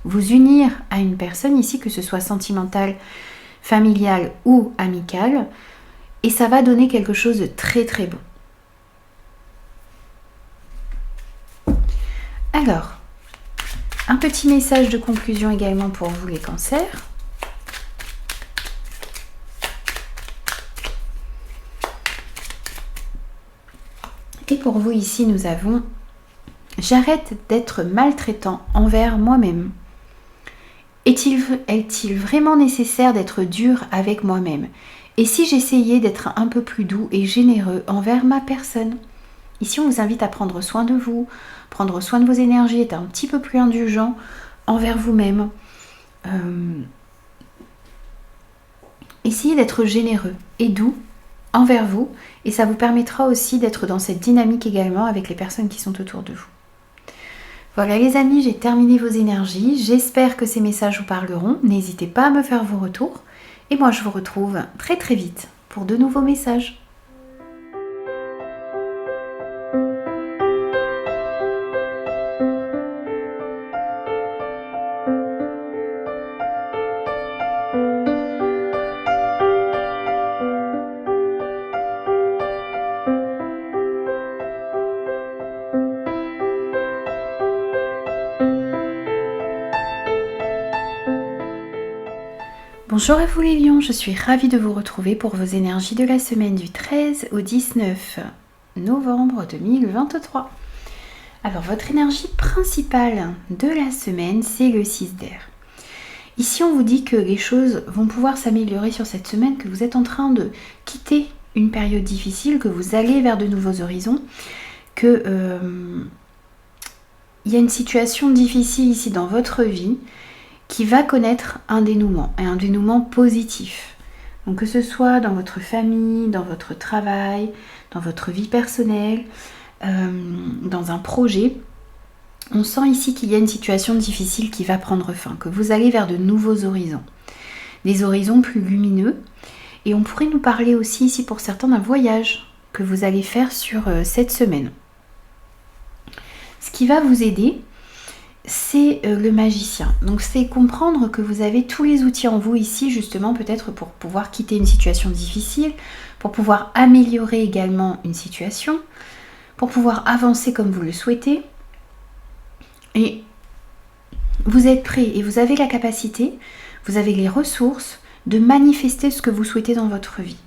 vous unir à une personne ici, que ce soit sentimental, familial ou amical, et ça va donner quelque chose de très très bon. Alors, un petit message de conclusion également pour vous les cancers. Et pour vous ici, nous avons « J'arrête d'être maltraitant envers moi-même. Est-il vraiment nécessaire d'être dur avec moi-même? Et si j'essayais d'être un peu plus doux et généreux envers ma personne ?» Ici, on vous invite à prendre soin de vous, prendre soin de vos énergies, être un petit peu plus indulgent envers vous-même. Essayez d'être généreux et doux envers vous et ça vous permettra aussi d'être dans cette dynamique également avec les personnes qui sont autour de vous. Voilà les amis, j'ai terminé vos énergies. J'espère que ces messages vous parleront. N'hésitez pas à me faire vos retours. Et moi, je vous retrouve très très vite pour de nouveaux messages. Bonjour à vous les lions, je suis ravie de vous retrouver pour vos énergies de la semaine du 13 au 19 novembre 2023. Alors votre énergie principale de la semaine, c'est le 6 d'air. Ici on vous dit que les choses vont pouvoir s'améliorer sur cette semaine, que vous êtes en train de quitter une période difficile, que vous allez vers de nouveaux horizons, que il y a une situation difficile ici dans votre vie qui va connaître un dénouement, et un dénouement positif. Donc que ce soit dans votre famille, dans votre travail, dans votre vie personnelle, dans un projet, on sent ici qu'il y a une situation difficile qui va prendre fin, que vous allez vers de nouveaux horizons, des horizons plus lumineux, et on pourrait nous parler aussi ici pour certains d'un voyage que vous allez faire sur cette semaine. Ce qui va vous aider, c'est le magicien. Donc c'est comprendre que vous avez tous les outils en vous ici justement peut-être pour pouvoir quitter une situation difficile, pour pouvoir améliorer également une situation, pour pouvoir avancer comme vous le souhaitez. Et vous êtes prêt et vous avez la capacité, vous avez les ressources de manifester ce que vous souhaitez dans votre vie.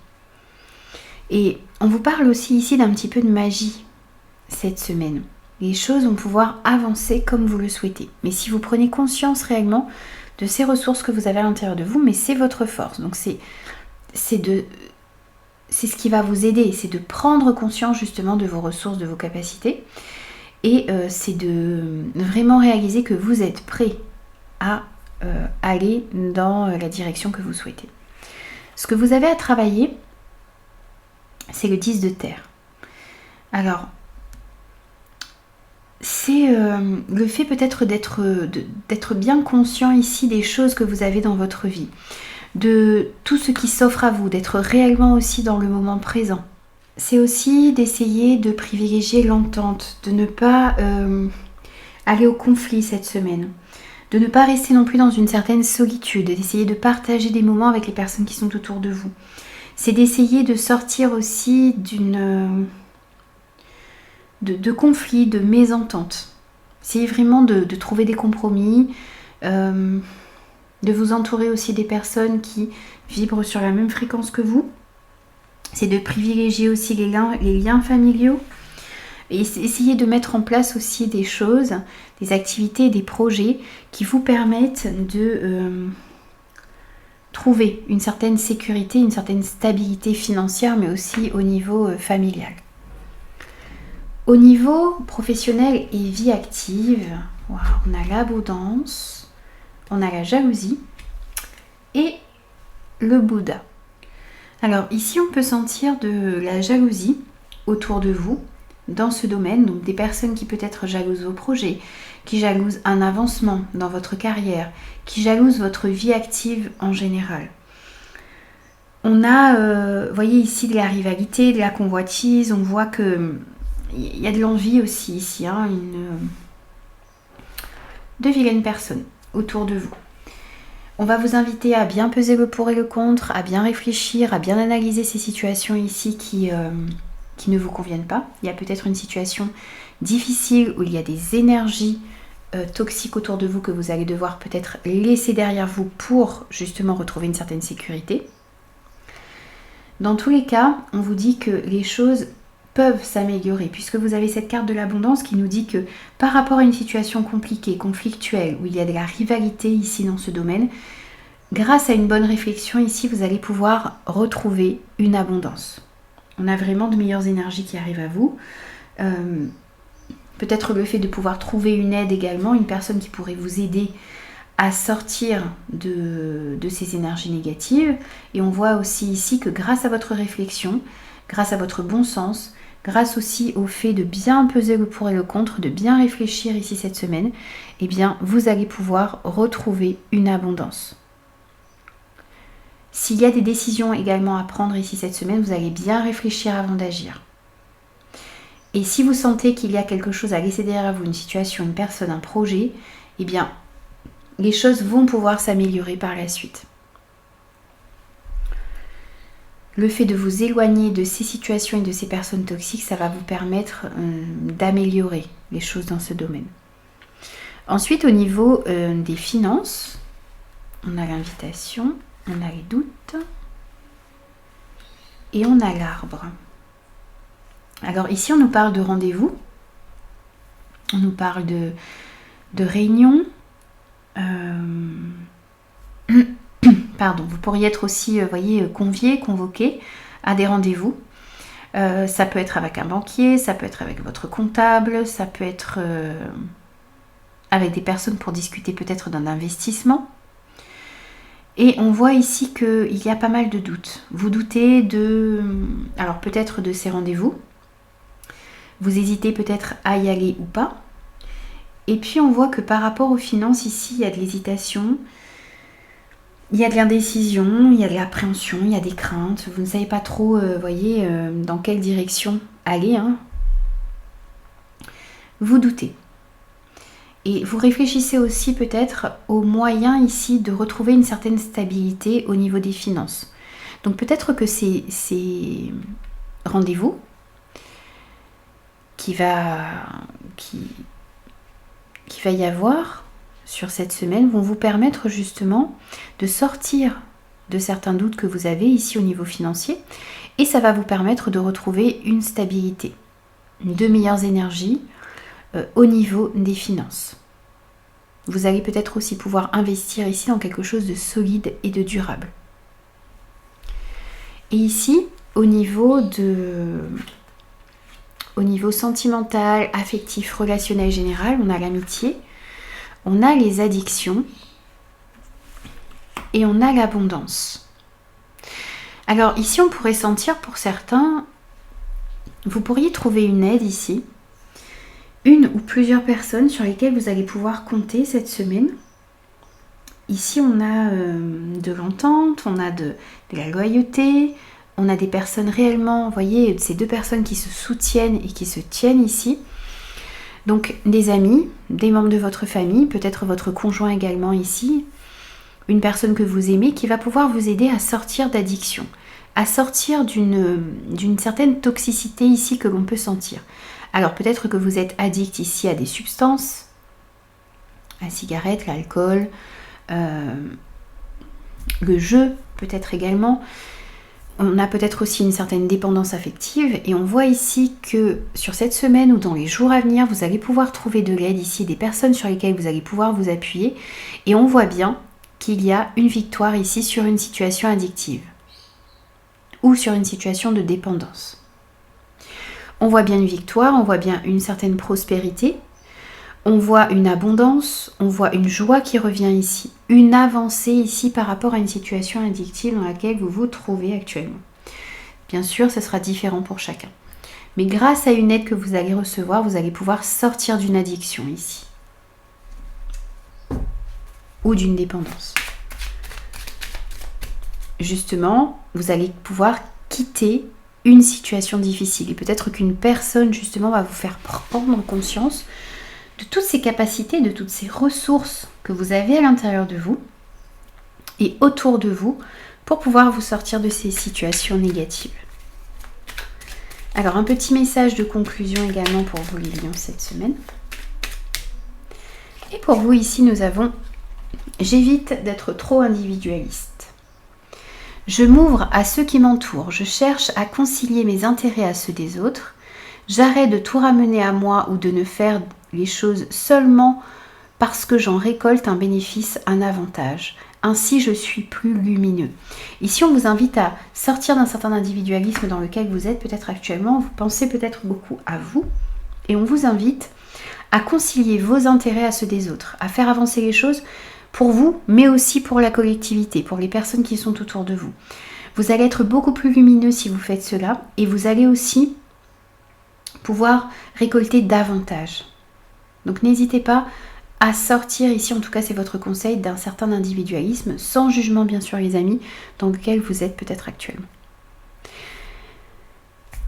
Et on vous parle aussi ici d'un petit peu de magie cette semaine. Les choses vont pouvoir avancer comme vous le souhaitez. Mais si vous prenez conscience réellement de ces ressources que vous avez à l'intérieur de vous, mais c'est votre force. Donc c'est ce qui va vous aider, c'est de prendre conscience justement de vos ressources, de vos capacités. Et c'est de vraiment réaliser que vous êtes prêt à aller dans la direction que vous souhaitez. Ce que vous avez à travailler, c'est le 10 de terre. Alors, c'est le fait peut-être d'être bien conscient ici des choses que vous avez dans votre vie, de tout ce qui s'offre à vous, d'être réellement aussi dans le moment présent. C'est aussi d'essayer de privilégier l'entente, de ne pas aller au conflit cette semaine, de ne pas rester non plus dans une certaine solitude, d'essayer de partager des moments avec les personnes qui sont autour de vous. C'est d'essayer de sortir aussi de conflits, de mésententes. C'est vraiment de trouver des compromis, de vous entourer aussi des personnes qui vibrent sur la même fréquence que vous. C'est de privilégier aussi les liens familiaux et essayer de mettre en place aussi des choses, des activités et des projets qui vous permettent de trouver une certaine sécurité, une certaine stabilité financière, mais aussi au niveau familial. Au niveau professionnel et vie active, wow, on a l'abondance, on a la jalousie et le Bouddha. Alors ici on peut sentir de la jalousie autour de vous dans ce domaine, donc des personnes qui peut-être jalousent vos projets, qui jalousent un avancement dans votre carrière, qui jalousent votre vie active en général. On a, vous voyez ici de la rivalité, de la convoitise, on voit que il y a de l'envie aussi ici, hein, de vilaines personnes autour de vous. On va vous inviter à bien peser le pour et le contre, à bien réfléchir, à bien analyser ces situations ici qui ne vous conviennent pas. Il y a peut-être une situation difficile où il y a des énergies toxiques autour de vous que vous allez devoir peut-être laisser derrière vous pour justement retrouver une certaine sécurité. Dans tous les cas, on vous dit que les choses peuvent s'améliorer puisque vous avez cette carte de l'abondance qui nous dit que par rapport à une situation compliquée, conflictuelle, où il y a de la rivalité ici dans ce domaine, grâce à une bonne réflexion ici, vous allez pouvoir retrouver une abondance. On a vraiment de meilleures énergies qui arrivent à vous. Peut-être le fait de pouvoir trouver une aide également, une personne qui pourrait vous aider à sortir de ces énergies négatives. Et on voit aussi ici que grâce à votre réflexion, grâce à votre bon sens, grâce aussi au fait de bien peser le pour et le contre, de bien réfléchir ici cette semaine, eh bien vous allez pouvoir retrouver une abondance. S'il y a des décisions également à prendre ici cette semaine, vous allez bien réfléchir avant d'agir. Et si vous sentez qu'il y a quelque chose à laisser derrière vous, une situation, une personne, un projet, eh bien les choses vont pouvoir s'améliorer par la suite. Le fait de vous éloigner de ces situations et de ces personnes toxiques, ça va vous permettre d'améliorer les choses dans ce domaine. Ensuite, au niveau des finances, on a l'invitation, on a les doutes et on a l'arbre. Alors ici, on nous parle de rendez-vous, on nous parle de réunion. Pardon, vous pourriez être aussi, convié, convoqué à des rendez-vous. Ça peut être avec un banquier, ça peut être avec votre comptable, ça peut être avec des personnes pour discuter peut-être d'un investissement. Et on voit ici qu'il y a pas mal de doutes. Vous doutez alors peut-être de ces rendez-vous. Vous hésitez peut-être à y aller ou pas. Et puis on voit que par rapport aux finances, ici, il y a de l'hésitation, il y a de l'indécision, il y a de l'appréhension, il y a des craintes. Vous ne savez pas trop, dans quelle direction aller. Vous doutez. Et vous réfléchissez aussi peut-être aux moyens ici de retrouver une certaine stabilité au niveau des finances. Donc peut-être que ces rendez-vous qui va y avoir sur cette semaine vont vous permettre justement de sortir de certains doutes que vous avez ici au niveau financier, et ça va vous permettre de retrouver une stabilité, de meilleures énergies au niveau des finances. Vous allez peut-être aussi pouvoir investir ici dans quelque chose de solide et de durable. Et ici, au niveau sentimental, affectif, relationnel général, on a l'amitié, on a les addictions et on a l'abondance. Alors ici, on pourrait sentir pour certains, vous pourriez trouver une aide ici, une ou plusieurs personnes sur lesquelles vous allez pouvoir compter cette semaine. Ici, on a de l'entente, on a de la loyauté, on a des personnes réellement, vous voyez, ces deux personnes qui se soutiennent et qui se tiennent ici. Donc des amis, des membres de votre famille, peut-être votre conjoint également ici, une personne que vous aimez qui va pouvoir vous aider à sortir d'addiction, à sortir d'une certaine toxicité ici que l'on peut sentir. Alors peut-être que vous êtes addict ici à des substances, à la cigarette, l'alcool, le jeu peut-être également. On a peut-être aussi une certaine dépendance affective, et on voit ici que sur cette semaine ou dans les jours à venir, vous allez pouvoir trouver de l'aide ici, des personnes sur lesquelles vous allez pouvoir vous appuyer, et on voit bien qu'il y a une victoire ici sur une situation addictive ou sur une situation de dépendance. On voit bien une victoire, on voit bien une certaine prospérité, on voit une abondance, on voit une joie qui revient ici, une avancée ici par rapport à une situation addictive dans laquelle vous vous trouvez actuellement. Bien sûr, ce sera différent pour chacun. Mais grâce à une aide que vous allez recevoir, vous allez pouvoir sortir d'une addiction ici. Ou d'une dépendance. Justement, vous allez pouvoir quitter une situation difficile. Et peut-être qu'une personne, justement, va vous faire prendre conscience de toutes ces capacités, de toutes ces ressources que vous avez à l'intérieur de vous et autour de vous pour pouvoir vous sortir de ces situations négatives. Alors, un petit message de conclusion également pour vous les lions cette semaine. Et pour vous ici, nous avons « J'évite d'être trop individualiste. Je m'ouvre à ceux qui m'entourent. Je cherche à concilier mes intérêts à ceux des autres. J'arrête de tout ramener à moi ou de ne faire les choses seulement parce que j'en récolte un bénéfice, un avantage. Ainsi, je suis plus lumineux. » Ici, on vous invite à sortir d'un certain individualisme dans lequel vous êtes peut-être actuellement. Vous pensez peut-être beaucoup à vous. Et on vous invite à concilier vos intérêts à ceux des autres, à faire avancer les choses pour vous, mais aussi pour la collectivité, pour les personnes qui sont autour de vous. Vous allez être beaucoup plus lumineux si vous faites cela et vous allez aussi pouvoir récolter davantage. Donc n'hésitez pas à sortir ici, en tout cas c'est votre conseil, d'un certain individualisme, sans jugement bien sûr les amis, dans lequel vous êtes peut-être actuellement.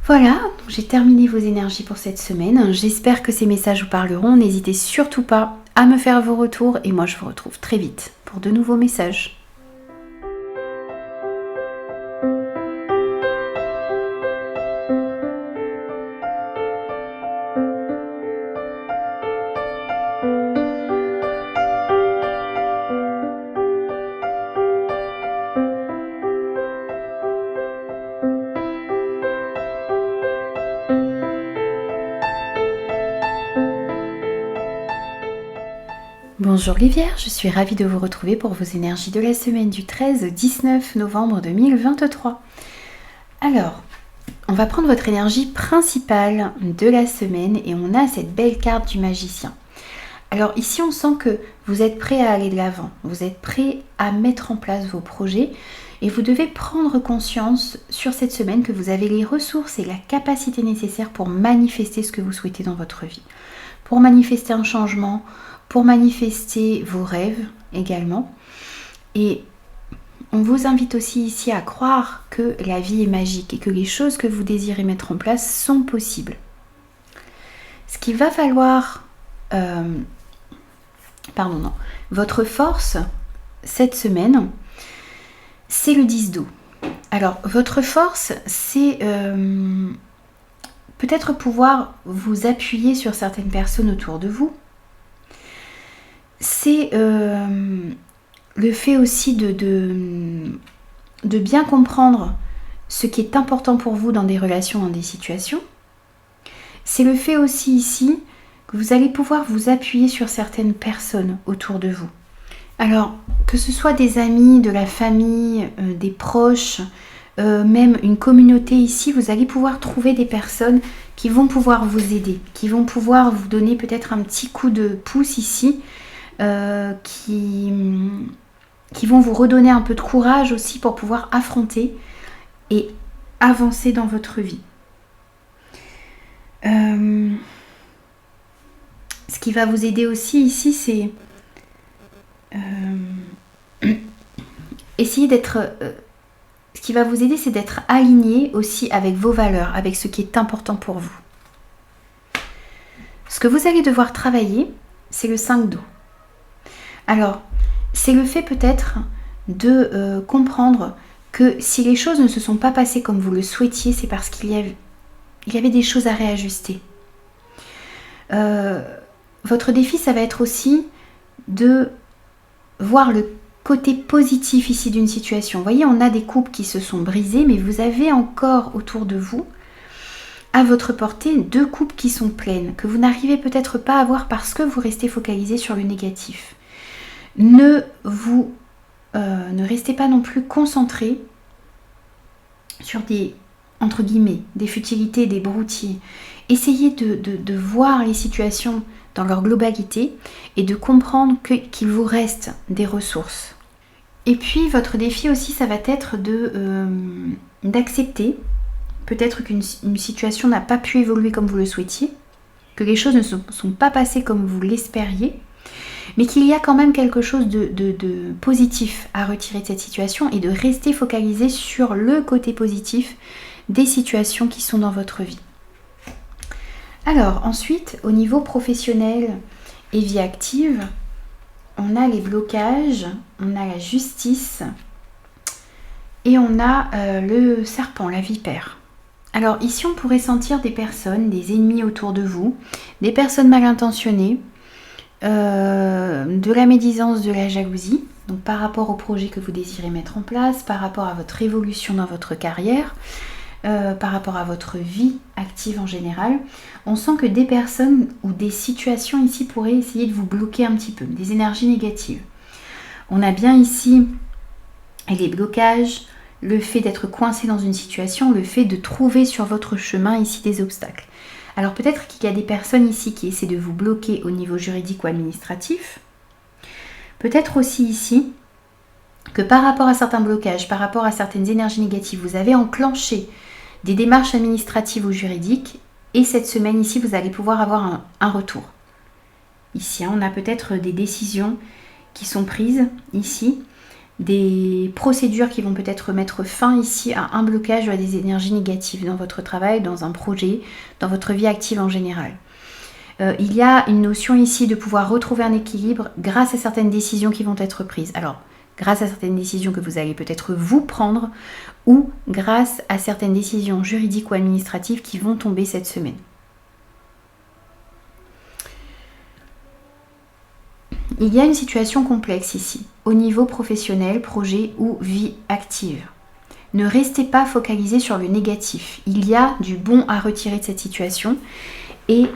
Voilà, j'ai terminé vos énergies pour cette semaine. J'espère que ces messages vous parleront. N'hésitez surtout pas à me faire vos retours et moi je vous retrouve très vite pour de nouveaux messages. Bonjour les Vierges, je suis ravie de vous retrouver pour vos énergies de la semaine du 13 au 19 novembre 2023. Alors, on va prendre votre énergie principale de la semaine et on a cette belle carte du magicien. Alors ici, on sent que vous êtes prêt à aller de l'avant, vous êtes prêt à mettre en place vos projets et vous devez prendre conscience sur cette semaine que vous avez les ressources et la capacité nécessaire pour manifester ce que vous souhaitez dans votre vie, pour manifester un changement, pour manifester vos rêves également. Et on vous invite aussi ici à croire que la vie est magique et que les choses que vous désirez mettre en place sont possibles. Ce qu'il va falloir... Votre force cette semaine, c'est le 10 d'eau. Alors, votre force, c'est peut-être pouvoir vous appuyer sur certaines personnes autour de vous. C'est le fait aussi de bien comprendre ce qui est important pour vous dans des relations, dans des situations. C'est le fait aussi ici que vous allez pouvoir vous appuyer sur certaines personnes autour de vous. Alors, que ce soit des amis, de la famille, des proches, même une communauté ici, vous allez pouvoir trouver des personnes qui vont pouvoir vous aider, qui vont pouvoir vous donner peut-être un petit coup de pouce ici, qui vont vous redonner un peu de courage aussi pour pouvoir affronter et avancer dans votre vie. Ce qui va vous aider aussi ici, c'est essayer d'être... ce qui va vous aider, c'est d'être aligné aussi avec vos valeurs, avec ce qui est important pour vous. Ce que vous allez devoir travailler, c'est le 5 d'eau. Alors, c'est le fait peut-être de comprendre que si les choses ne se sont pas passées comme vous le souhaitiez, c'est parce qu'il y avait des choses à réajuster. Votre défi, ça va être aussi de voir le côté positif ici d'une situation. Vous voyez, on a des couples qui se sont brisés, mais vous avez encore autour de vous, à votre portée, 2 coupes qui sont pleines, que vous n'arrivez peut-être pas à voir parce que vous restez focalisé sur le négatif. Ne restez pas non plus concentré sur des, entre guillemets, des futilités, des broutilles. Essayez de voir les situations dans leur globalité et de comprendre qu'il vous reste des ressources. Et puis votre défi aussi, ça va être d'accepter peut-être qu'une situation n'a pas pu évoluer comme vous le souhaitiez, que les choses ne sont pas passées comme vous l'espériez, mais qu'il y a quand même quelque chose de positif à retirer de cette situation et de rester focalisé sur le côté positif des situations qui sont dans votre vie. Alors ensuite, au niveau professionnel et vie active, on a les blocages, on a la justice et on a le serpent, la vipère. Alors ici, on pourrait sentir des personnes, des ennemis autour de vous, des personnes mal intentionnées, de la médisance, de la jalousie, donc par rapport au projet que vous désirez mettre en place, par rapport à votre évolution dans votre carrière, par rapport à votre vie active en général. On sent que des personnes ou des situations ici pourraient essayer de vous bloquer un petit peu, des énergies négatives. On a bien ici les blocages, le fait d'être coincé dans une situation, le fait de trouver sur votre chemin ici des obstacles. Alors peut-être qu'il y a des personnes ici qui essaient de vous bloquer au niveau juridique ou administratif. Peut-être aussi ici que par rapport à certains blocages, par rapport à certaines énergies négatives, vous avez enclenché des démarches administratives ou juridiques et cette semaine ici, vous allez pouvoir avoir un retour. Ici, on a peut-être des décisions qui sont prises ici, des procédures qui vont peut-être mettre fin ici à un blocage ou à des énergies négatives dans votre travail, dans un projet, dans votre vie active en général. Il y a une notion ici de pouvoir retrouver un équilibre grâce à certaines décisions qui vont être prises. Alors, grâce à certaines décisions que vous allez peut-être vous prendre ou grâce à certaines décisions juridiques ou administratives qui vont tomber cette semaine. Il y a une situation complexe ici, au niveau professionnel, projet ou vie active. Ne restez pas focalisé sur le négatif. Il y a du bon à retirer de cette situation. Et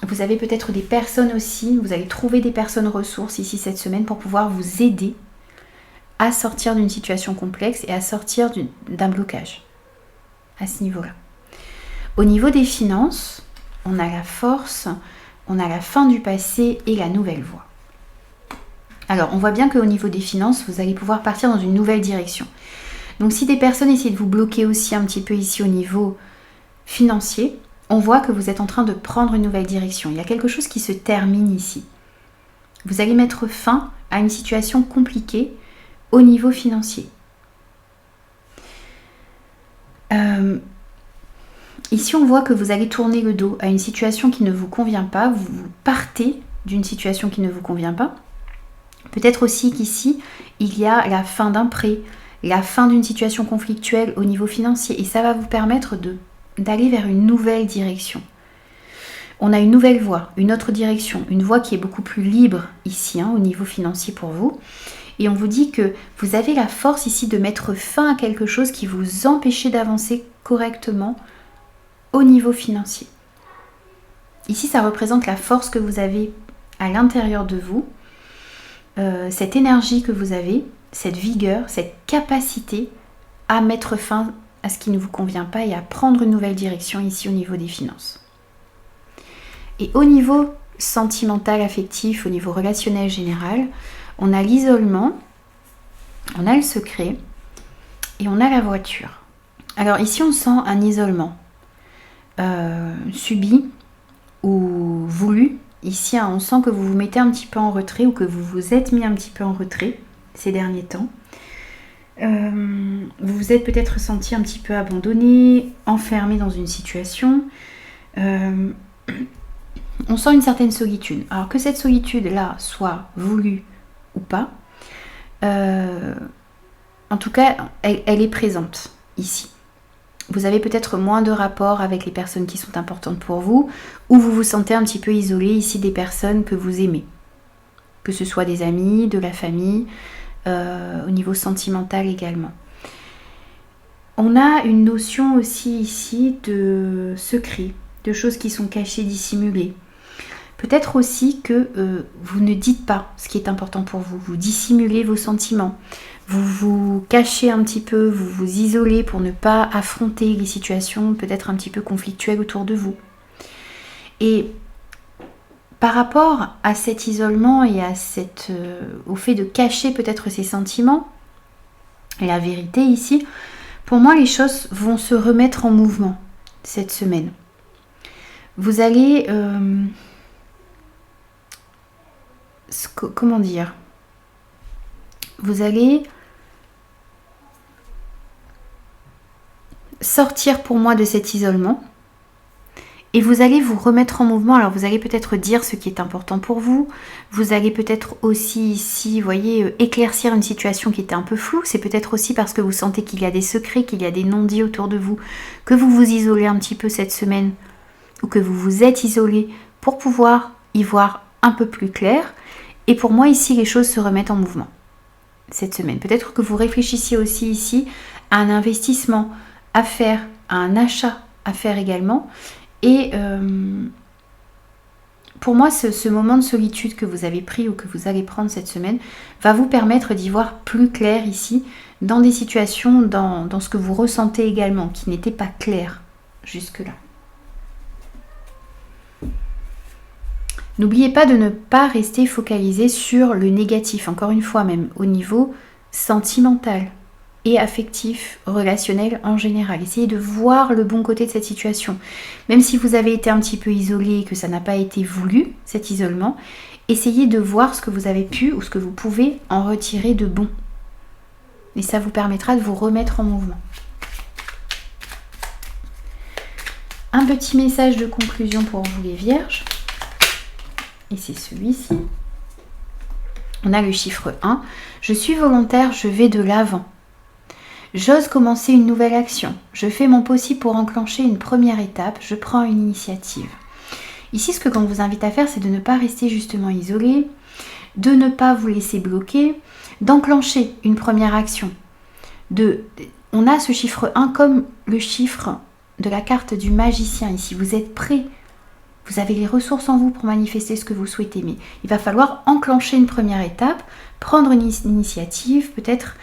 vous avez peut-être des personnes aussi, vous allez trouver des personnes ressources ici cette semaine pour pouvoir vous aider à sortir d'une situation complexe et à sortir d'un blocage à ce niveau-là. Au niveau des finances, on a la force, on a la fin du passé et la nouvelle voie. Alors, on voit bien qu'au niveau des finances, vous allez pouvoir partir dans une nouvelle direction. Donc, si des personnes essaient de vous bloquer aussi un petit peu ici au niveau financier, on voit que vous êtes en train de prendre une nouvelle direction. Il y a quelque chose qui se termine ici. Vous allez mettre fin à une situation compliquée au niveau financier. Ici, on voit que vous allez tourner le dos à une situation qui ne vous convient pas. Vous partez d'une situation qui ne vous convient pas. Peut-être aussi qu'ici, il y a la fin d'un prêt, la fin d'une situation conflictuelle au niveau financier. Et ça va vous permettre d'aller vers une nouvelle direction. On a une nouvelle voie, une autre direction, une voie qui est beaucoup plus libre ici, au niveau financier pour vous. Et on vous dit que vous avez la force ici de mettre fin à quelque chose qui vous empêchait d'avancer correctement au niveau financier. Ici, ça représente la force que vous avez à l'intérieur de vous, cette énergie que vous avez, cette vigueur, cette capacité à mettre fin à ce qui ne vous convient pas et à prendre une nouvelle direction ici au niveau des finances. Et au niveau sentimental, affectif, au niveau relationnel général, on a l'isolement, on a le secret et on a la voiture. Alors ici, on sent un isolement subi ou voulu. Ici, on sent que vous vous mettez un petit peu en retrait ou que vous vous êtes mis un petit peu en retrait ces derniers temps. Vous vous êtes peut-être senti un petit peu abandonné, enfermé dans une situation. On sent une certaine solitude. Alors que cette solitude-là soit voulue ou pas, en tout cas, elle est présente ici. Vous avez peut-être moins de rapports avec les personnes qui sont importantes pour vous, ou vous vous sentez un petit peu isolé ici des personnes que vous aimez. Que ce soit des amis, de la famille, au niveau sentimental également. On a une notion aussi ici de secret, de choses qui sont cachées, dissimulées. Peut-être aussi que vous ne dites pas ce qui est important pour vous, vous dissimulez vos sentiments, vous vous cachez un petit peu, vous vous isolez pour ne pas affronter les situations peut-être un petit peu conflictuelles autour de vous. Et par rapport à cet isolement et à au fait de cacher peut-être ses sentiments, et la vérité ici, pour moi les choses vont se remettre en mouvement cette semaine. Vous allez... comment dire ? Vous allez sortir pour moi de cet isolement et vous allez vous remettre en mouvement. Alors vous allez peut-être dire ce qui est important pour vous. Vous allez peut-être aussi ici, vous voyez, éclaircir une situation qui était un peu floue. C'est peut-être aussi parce que vous sentez qu'il y a des secrets, qu'il y a des non-dits autour de vous, que vous vous isolez un petit peu cette semaine ou que vous vous êtes isolé pour pouvoir y voir un peu plus clair. Et pour moi, ici, les choses se remettent en mouvement cette semaine. Peut-être que vous réfléchissiez aussi ici à un investissement à faire, à un achat à faire également. Et pour moi, ce moment de solitude que vous avez pris ou que vous allez prendre cette semaine va vous permettre d'y voir plus clair ici, dans des situations, dans ce que vous ressentez également, qui n'était pas clair jusque-là. N'oubliez pas de ne pas rester focalisé sur le négatif, encore une fois, même au niveau sentimental et affectif, relationnel en général. Essayez de voir le bon côté de cette situation. Même si vous avez été un petit peu isolé et que ça n'a pas été voulu, cet isolement, essayez de voir ce que vous avez pu ou ce que vous pouvez en retirer de bon. Et ça vous permettra de vous remettre en mouvement. Un petit message de conclusion pour vous les vierges. Et c'est celui-ci. On a le chiffre 1. Je suis volontaire, je vais de l'avant. J'ose commencer une nouvelle action. Je fais mon possible pour enclencher une première étape. Je prends une initiative. Ici, ce que l'on vous invite à faire, c'est de ne pas rester justement isolé, de ne pas vous laisser bloquer, d'enclencher une première action. On a ce chiffre 1 comme le chiffre de la carte du magicien ici. Vous êtes prêt. Vous avez les ressources en vous pour manifester ce que vous souhaitez. Mais il va falloir enclencher une première étape, prendre une initiative, peut-être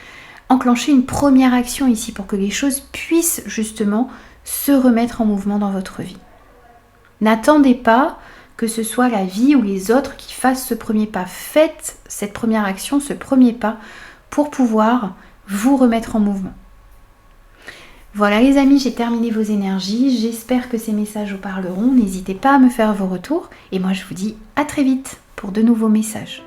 enclencher une première action ici pour que les choses puissent justement se remettre en mouvement dans votre vie. N'attendez pas que ce soit la vie ou les autres qui fassent ce premier pas. Faites cette première action, ce premier pas pour pouvoir vous remettre en mouvement. Voilà les amis, j'ai terminé vos énergies. J'espère que ces messages vous parleront. N'hésitez pas à me faire vos retours. Et moi je vous dis à très vite pour de nouveaux messages.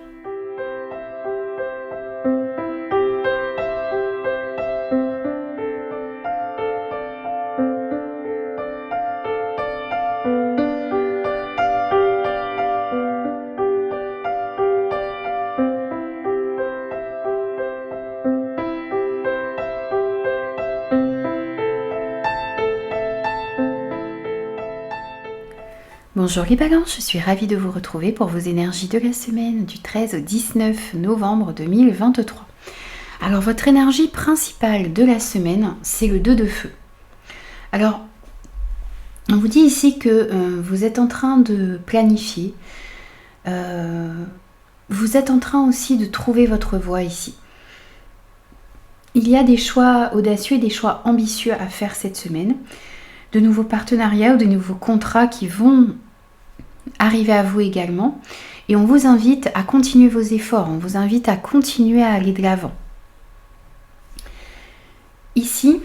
Bonjour les balances, je suis ravie de vous retrouver pour vos énergies de la semaine du 13 au 19 novembre 2023. Alors votre énergie principale de la semaine, c'est le 2 de feu. Alors, on vous dit ici que vous êtes en train de planifier, vous êtes en train aussi de trouver votre voie ici. Il y a des choix audacieux et des choix ambitieux à faire cette semaine, de nouveaux partenariats ou de nouveaux contrats qui vont arriver à vous également. Et on vous invite à continuer vos efforts, on vous invite à continuer à aller de l'avant. Ici,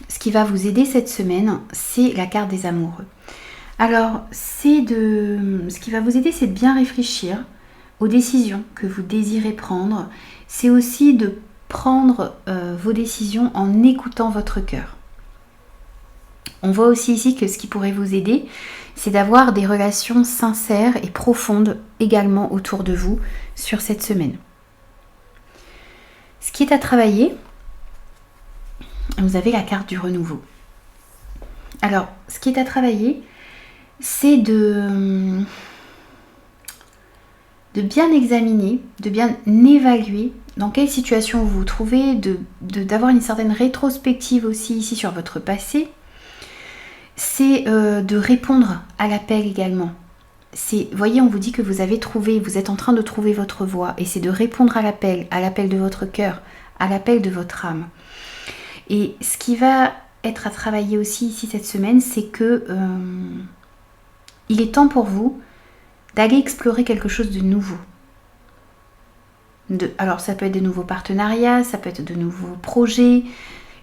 ce qui va vous aider cette semaine, c'est la carte des amoureux. Alors, ce qui va vous aider, c'est de bien réfléchir aux décisions que vous désirez prendre. C'est aussi de prendre vos décisions en écoutant votre cœur. On voit aussi ici que ce qui pourrait vous aider, c'est d'avoir des relations sincères et profondes également autour de vous sur cette semaine. Ce qui est à travailler, vous avez la carte du renouveau. Alors, ce qui est à travailler, c'est de bien examiner, de bien évaluer dans quelle situation vous vous trouvez, d'avoir une certaine rétrospective aussi ici sur votre passé. C'est de répondre à l'appel également. Voyez, on vous dit que vous êtes en train de trouver votre voie, et c'est de répondre à l'appel de votre cœur, à l'appel de votre âme. Et ce qui va être à travailler aussi ici cette semaine, c'est que il est temps pour vous d'aller explorer quelque chose de nouveau. Alors ça peut être de nouveaux partenariats, ça peut être de nouveaux projets,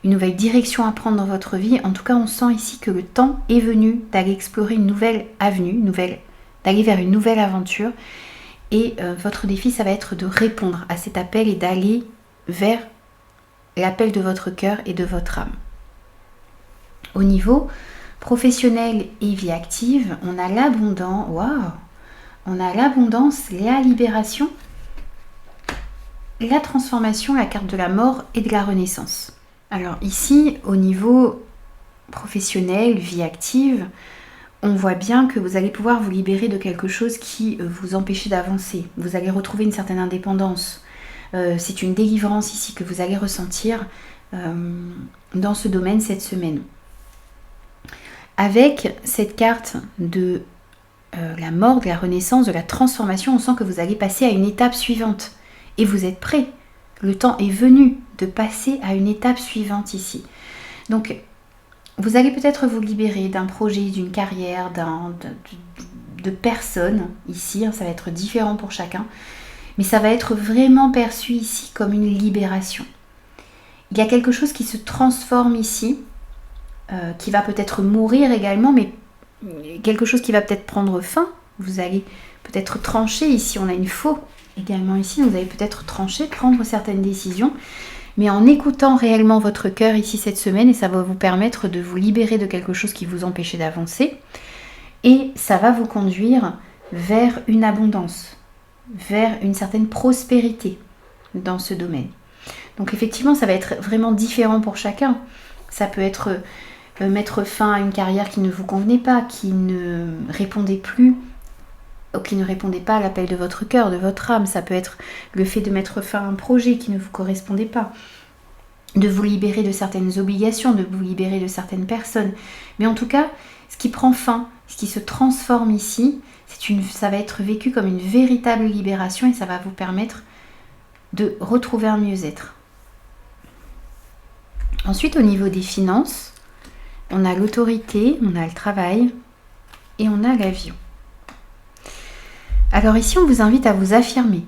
une nouvelle direction à prendre dans votre vie. En tout cas, on sent ici que le temps est venu d'aller explorer une nouvelle avenue, d'aller vers une nouvelle aventure. Et votre défi, ça va être de répondre à cet appel et d'aller vers l'appel de votre cœur et de votre âme. Au niveau professionnel et vie active, on a l'abondance, la libération, la transformation, la carte de la mort et de la renaissance. Alors ici, au niveau professionnel, vie active, on voit bien que vous allez pouvoir vous libérer de quelque chose qui vous empêchait d'avancer. Vous allez retrouver une certaine indépendance. C'est une délivrance ici que vous allez ressentir dans ce domaine cette semaine. Avec cette carte de la mort, de la renaissance, de la transformation, on sent que vous allez passer à une étape suivante. Et vous êtes prêts. Le temps est venu de passer à une étape suivante ici. Donc, vous allez peut-être vous libérer d'un projet, d'une carrière, de personnes ici, hein, ça va être différent pour chacun, mais ça va être vraiment perçu ici comme une libération. Il y a quelque chose qui se transforme ici, qui va peut-être mourir également, mais quelque chose qui va peut-être prendre fin. Vous allez peut-être trancher ici, on a une faux également ici, vous allez peut-être trancher, prendre certaines décisions, mais en écoutant réellement votre cœur ici cette semaine, et ça va vous permettre de vous libérer de quelque chose qui vous empêchait d'avancer, et ça va vous conduire vers une abondance, vers une certaine prospérité dans ce domaine. Donc effectivement, ça va être vraiment différent pour chacun. Ça peut être mettre fin à une carrière qui ne vous convenait pas, qui ne répondait plus, ou qui ne répondait pas à l'appel de votre cœur, de votre âme. Ça peut être le fait de mettre fin à un projet qui ne vous correspondait pas, de vous libérer de certaines obligations, de vous libérer de certaines personnes. Mais en tout cas, ce qui prend fin, ce qui se transforme ici, ça va être vécu comme une véritable libération et ça va vous permettre de retrouver un mieux-être. Ensuite, au niveau des finances, on a l'autorité, on a le travail et on a l'avion. Alors ici, on vous invite à vous affirmer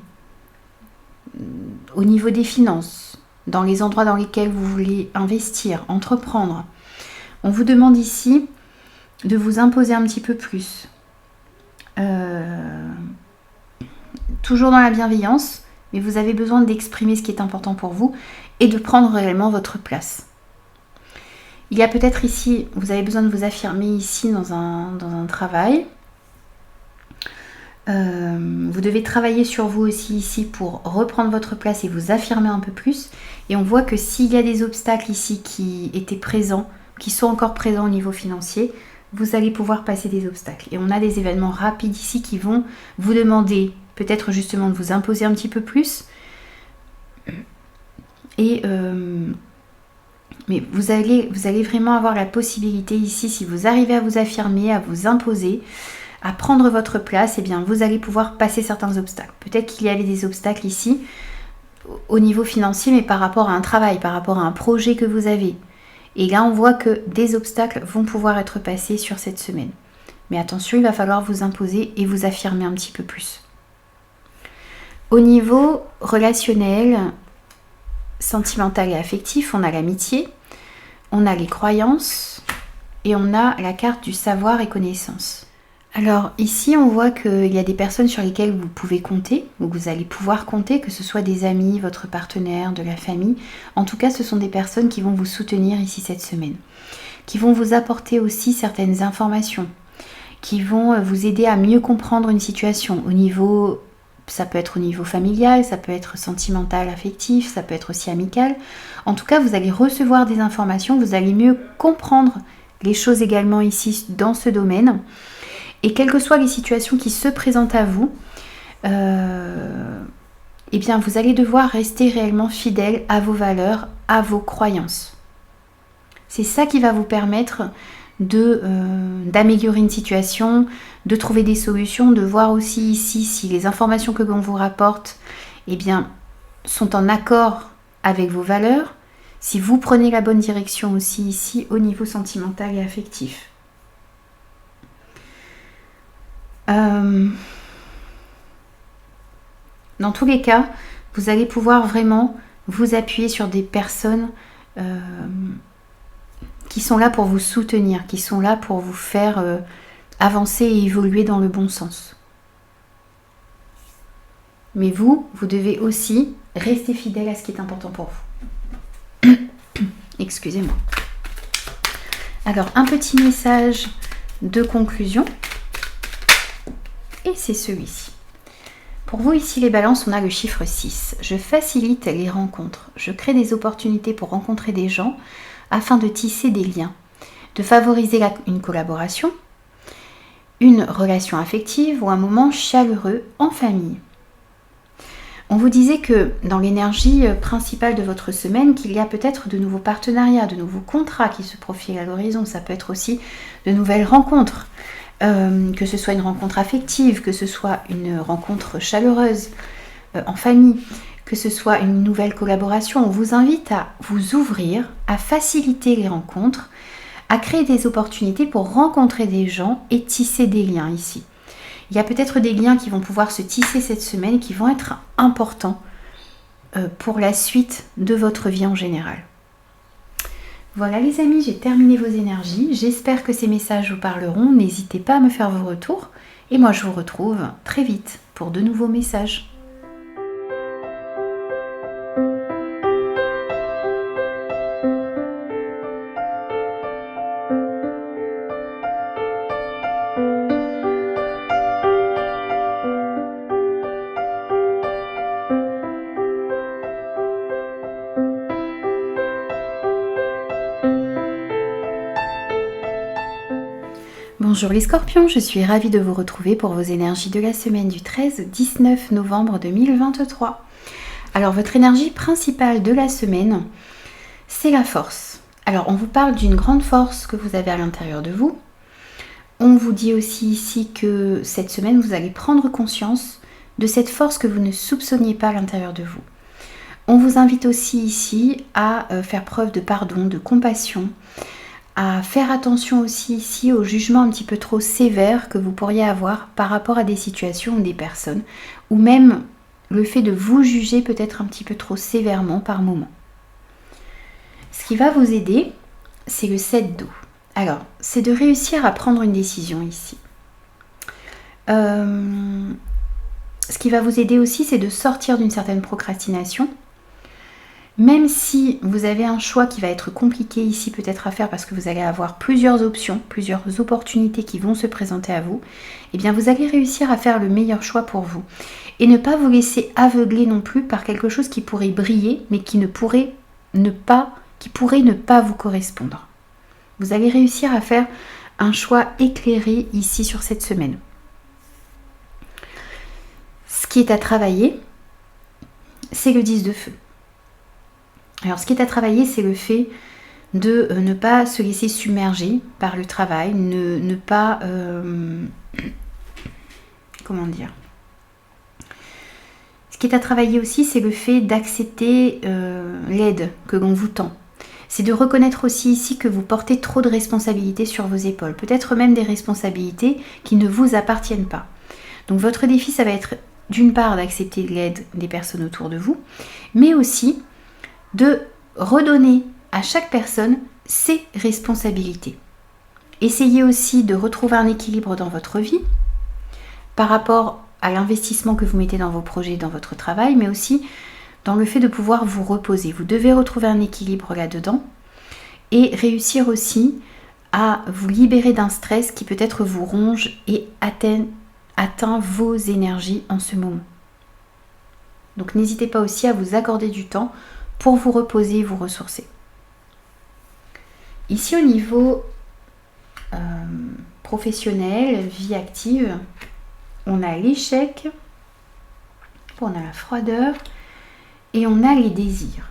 au niveau des finances, dans les endroits dans lesquels vous voulez investir, entreprendre. On vous demande ici de vous imposer un petit peu plus. Toujours dans la bienveillance, mais vous avez besoin d'exprimer ce qui est important pour vous et de prendre réellement votre place. Il y a peut-être ici, vous avez besoin de vous affirmer ici dans un travail. Vous devez travailler sur vous aussi ici pour reprendre votre place et vous affirmer un peu plus. Et on voit que s'il y a des obstacles ici qui étaient présents, qui sont encore présents au niveau financier, vous allez pouvoir passer des obstacles. Et on a des événements rapides ici qui vont vous demander peut-être justement de vous imposer un petit peu plus. Mais vous allez vraiment avoir la possibilité ici, si vous arrivez à vous affirmer, à vous imposer, à prendre votre place, eh bien vous allez pouvoir passer certains obstacles. Peut-être qu'il y avait des obstacles ici au niveau financier, mais par rapport à un travail, par rapport à un projet que vous avez. Et là, on voit que des obstacles vont pouvoir être passés sur cette semaine. Mais attention, il va falloir vous imposer et vous affirmer un petit peu plus. Au niveau relationnel, sentimental et affectif, on a l'amitié, on a les croyances et on a la carte du savoir et connaissance. Alors ici, on voit qu'il y a des personnes sur lesquelles vous pouvez compter, ou vous allez pouvoir compter, que ce soit des amis, votre partenaire, de la famille. En tout cas, ce sont des personnes qui vont vous soutenir ici cette semaine, qui vont vous apporter aussi certaines informations, qui vont vous aider à mieux comprendre une situation au niveau, ça peut être au niveau familial, ça peut être sentimental, affectif, ça peut être aussi amical. En tout cas, vous allez recevoir des informations, vous allez mieux comprendre les choses également ici dans ce domaine. Et quelles que soient les situations qui se présentent à vous, eh bien vous allez devoir rester réellement fidèle à vos valeurs, à vos croyances. C'est ça qui va vous permettre d'améliorer une situation, de trouver des solutions, de voir aussi ici si les informations que l'on vous rapporte eh bien, sont en accord avec vos valeurs, si vous prenez la bonne direction aussi ici au niveau sentimental et affectif. Dans tous les cas, vous allez pouvoir vraiment vous appuyer sur des personnes qui sont là pour vous soutenir, qui sont là pour vous faire avancer et évoluer dans le bon sens. Mais vous devez aussi rester fidèle à ce qui est important pour vous. Excusez-moi. Alors, un petit message de conclusion. Et c'est celui-ci. Pour vous ici les balances, on a le chiffre 6. Je facilite les rencontres. Je crée des opportunités pour rencontrer des gens afin de tisser des liens, de favoriser une collaboration, une relation affective ou un moment chaleureux en famille. On vous disait que dans l'énergie principale de votre semaine, qu'il y a peut-être de nouveaux partenariats, de nouveaux contrats qui se profilent à l'horizon. Ça peut être aussi de nouvelles rencontres. Que ce soit une rencontre affective, que ce soit une rencontre chaleureuse en famille, que ce soit une nouvelle collaboration. On vous invite à vous ouvrir, à faciliter les rencontres, à créer des opportunités pour rencontrer des gens et tisser des liens ici. Il y a peut-être des liens qui vont pouvoir se tisser cette semaine qui vont être importants pour la suite de votre vie en général. Voilà les amis, j'ai terminé vos énergies. J'espère que ces messages vous parleront. N'hésitez pas à me faire vos retours. Et moi, je vous retrouve très vite pour de nouveaux messages. Bonjour les scorpions, je suis ravie de vous retrouver pour vos énergies de la semaine du 13 au 19 novembre 2023. Alors votre énergie principale de la semaine, c'est la force. Alors on vous parle d'une grande force que vous avez à l'intérieur de vous. On vous dit aussi ici que cette semaine vous allez prendre conscience de cette force que vous ne soupçonniez pas à l'intérieur de vous. On vous invite aussi ici à faire preuve de pardon, de compassion, à faire attention aussi ici au jugement un petit peu trop sévère que vous pourriez avoir par rapport à des situations ou des personnes, ou même le fait de vous juger peut-être un petit peu trop sévèrement par moment. Ce qui va vous aider, c'est le 7 d'eau. Alors, c'est de réussir à prendre une décision ici. Ce qui va vous aider aussi, c'est de sortir d'une certaine procrastination. Même si vous avez un choix qui va être compliqué ici peut-être à faire parce que vous allez avoir plusieurs options, plusieurs opportunités qui vont se présenter à vous, eh bien vous allez réussir à faire le meilleur choix pour vous. Et ne pas vous laisser aveugler non plus par quelque chose qui pourrait briller, mais qui pourrait ne pas vous correspondre. Vous allez réussir à faire un choix éclairé ici sur cette semaine. Ce qui est à travailler, c'est le 10 de feu. Alors ce qui est à travailler, c'est le fait de ne pas se laisser submerger par le travail, ne pas... comment dire ? Ce qui est à travailler aussi, c'est le fait d'accepter l'aide que l'on vous tend. C'est de reconnaître aussi ici que vous portez trop de responsabilités sur vos épaules, peut-être même des responsabilités qui ne vous appartiennent pas. Donc votre défi, ça va être d'une part d'accepter l'aide des personnes autour de vous, mais aussi de redonner à chaque personne ses responsabilités. Essayez aussi de retrouver un équilibre dans votre vie par rapport à l'investissement que vous mettez dans vos projets, dans votre travail, mais aussi dans le fait de pouvoir vous reposer. Vous devez retrouver un équilibre là-dedans et réussir aussi à vous libérer d'un stress qui peut-être vous ronge et atteint vos énergies en ce moment. Donc n'hésitez pas aussi à vous accorder du temps pour vous reposer et vous ressourcer. Ici au niveau professionnel, vie active, on a l'échec, on a la froideur et on a les désirs.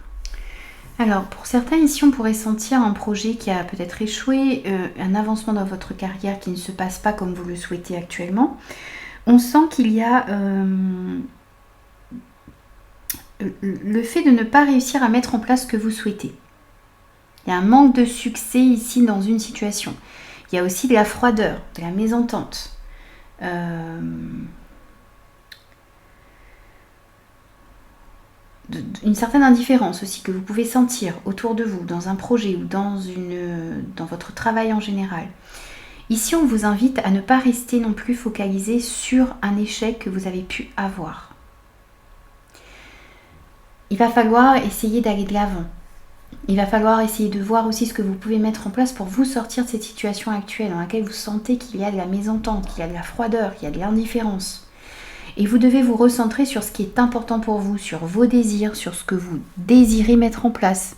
Alors pour certains ici on pourrait sentir un projet qui a peut-être échoué, un avancement dans votre carrière qui ne se passe pas comme vous le souhaitez actuellement. On sent qu'il y a le fait de ne pas réussir à mettre en place ce que vous souhaitez. Il y a un manque de succès ici dans une situation. Il y a aussi de la froideur, de la mésentente. Une certaine indifférence aussi que vous pouvez sentir autour de vous, dans un projet ou dans votre travail en général. Ici, on vous invite à ne pas rester non plus focalisé sur un échec que vous avez pu avoir. Il va falloir essayer d'aller de l'avant. Il va falloir essayer de voir aussi ce que vous pouvez mettre en place pour vous sortir de cette situation actuelle dans laquelle vous sentez qu'il y a de la mésentente, qu'il y a de la froideur, qu'il y a de l'indifférence. Et vous devez vous recentrer sur ce qui est important pour vous, sur vos désirs, sur ce que vous désirez mettre en place,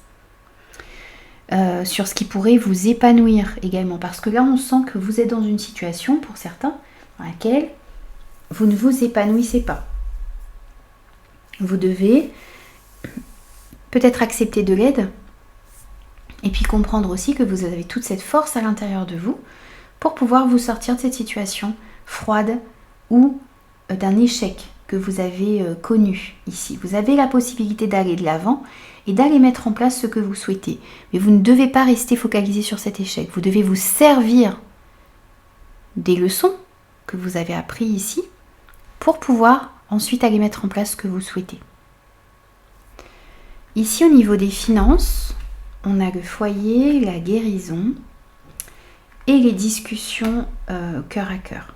sur ce qui pourrait vous épanouir également. Parce que là, on sent que vous êtes dans une situation, pour certains, dans laquelle vous ne vous épanouissez pas. Vous devez peut-être accepter de l'aide et puis comprendre aussi que vous avez toute cette force à l'intérieur de vous pour pouvoir vous sortir de cette situation froide ou d'un échec que vous avez connu ici. Vous avez la possibilité d'aller de l'avant et d'aller mettre en place ce que vous souhaitez. Mais vous ne devez pas rester focalisé sur cet échec. Vous devez vous servir des leçons que vous avez appris ici pour pouvoir ensuite aller mettre en place ce que vous souhaitez. Ici, au niveau des finances, on a le foyer, la guérison et les discussions cœur à cœur.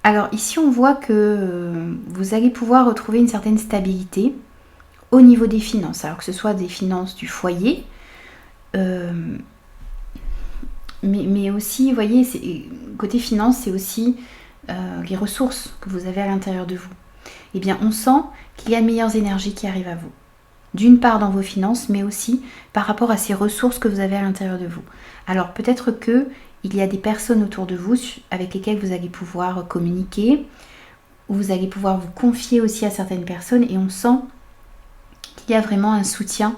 Alors ici, on voit que vous allez pouvoir retrouver une certaine stabilité au niveau des finances. Alors que ce soit des finances du foyer, mais aussi, vous voyez, côté finance, c'est aussi les ressources que vous avez à l'intérieur de vous. Eh bien, on sent qu'il y a de meilleures énergies qui arrivent à vous. D'une part dans vos finances, mais aussi par rapport à ces ressources que vous avez à l'intérieur de vous. Alors peut-être qu'il y a des personnes autour de vous avec lesquelles vous allez pouvoir communiquer, ou vous allez pouvoir vous confier aussi à certaines personnes, et on sent qu'il y a vraiment un soutien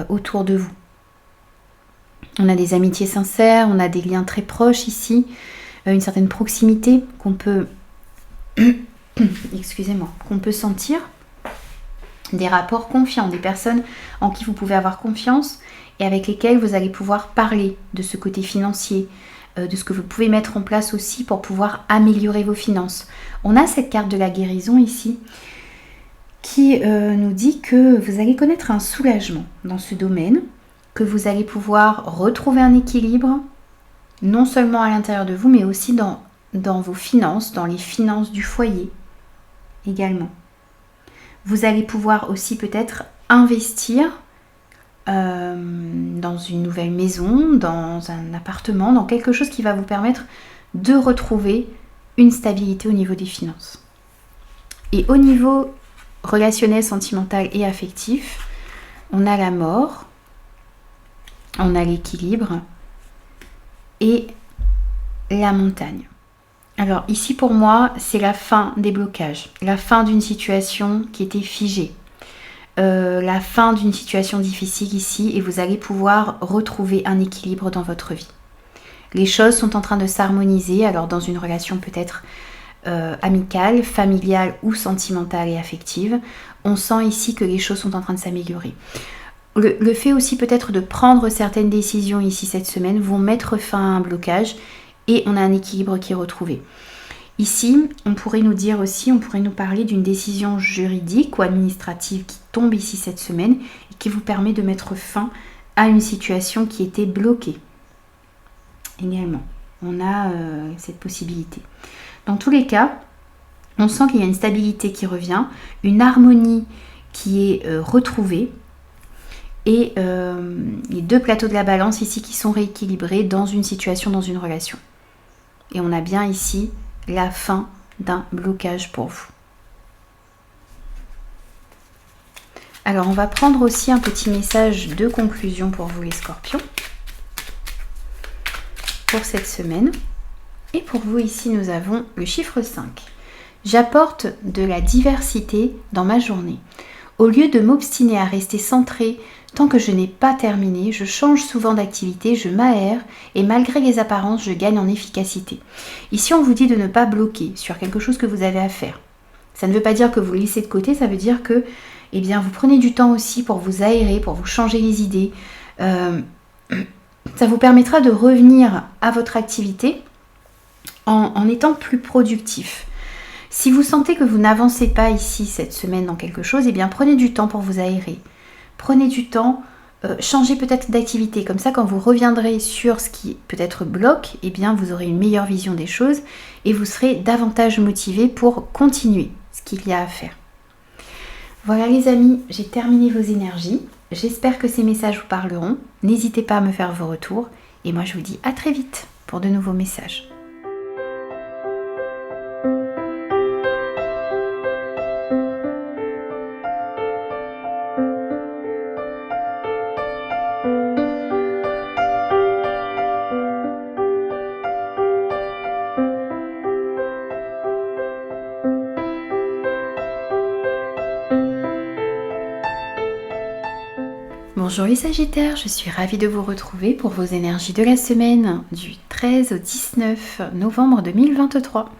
autour de vous. On a des amitiés sincères, on a des liens très proches ici, une certaine proximité qu'on peut, excusez-moi, qu'on peut sentir, des rapports confiants, des personnes en qui vous pouvez avoir confiance et avec lesquelles vous allez pouvoir parler de ce côté financier, de ce que vous pouvez mettre en place aussi pour pouvoir améliorer vos finances. On a cette carte de la guérison ici qui nous dit que vous allez connaître un soulagement dans ce domaine, que vous allez pouvoir retrouver un équilibre, non seulement à l'intérieur de vous, mais aussi dans vos finances, dans les finances du foyer également. Vous allez pouvoir aussi peut-être investir dans une nouvelle maison, dans un appartement, dans quelque chose qui va vous permettre de retrouver une stabilité au niveau des finances. Et au niveau relationnel, sentimental et affectif, on a la mort, on a l'équilibre et la montagne. Alors ici pour moi, c'est la fin des blocages, la fin d'une situation qui était figée, la fin d'une situation difficile ici, et vous allez pouvoir retrouver un équilibre dans votre vie. Les choses sont en train de s'harmoniser, alors dans une relation peut-être amicale, familiale ou sentimentale et affective, on sent ici que les choses sont en train de s'améliorer. Le fait aussi peut-être de prendre certaines décisions ici cette semaine vont mettre fin à un blocage et on a un équilibre qui est retrouvé. Ici, on pourrait nous dire aussi, on pourrait nous parler d'une décision juridique ou administrative qui tombe ici cette semaine et qui vous permet de mettre fin à une situation qui était bloquée. Également, on a cette possibilité. Dans tous les cas, on sent qu'il y a une stabilité qui revient, une harmonie qui est retrouvée, et les deux plateaux de la balance ici qui sont rééquilibrés dans une situation, dans une relation. Et on a bien ici la fin d'un blocage pour vous. Alors on va prendre aussi un petit message de conclusion pour vous les scorpions, pour cette semaine. Et pour vous ici nous avons le chiffre 5. J'apporte de la diversité dans ma journée. Au lieu de m'obstiner à rester centré tant que je n'ai pas terminé, je change souvent d'activité, je m'aère et malgré les apparences, je gagne en efficacité. Ici, on vous dit de ne pas bloquer sur quelque chose que vous avez à faire. Ça ne veut pas dire que vous le laissez de côté, ça veut dire que vous prenez du temps aussi pour vous aérer, pour vous changer les idées. Ça vous permettra de revenir à votre activité en étant plus productif. Si vous sentez que vous n'avancez pas ici cette semaine dans quelque chose, prenez du temps pour vous aérer. Prenez du temps, changez peut-être d'activité. Comme ça, quand vous reviendrez sur ce qui peut-être bloque, vous aurez une meilleure vision des choses et vous serez davantage motivé pour continuer ce qu'il y a à faire. Voilà les amis, j'ai terminé vos énergies. J'espère que ces messages vous parleront. N'hésitez pas à me faire vos retours. Et moi, je vous dis à très vite pour de nouveaux messages. Bonjour les Sagittaires, je suis ravie de vous retrouver pour vos énergies de la semaine du 13 au 19 novembre 2023.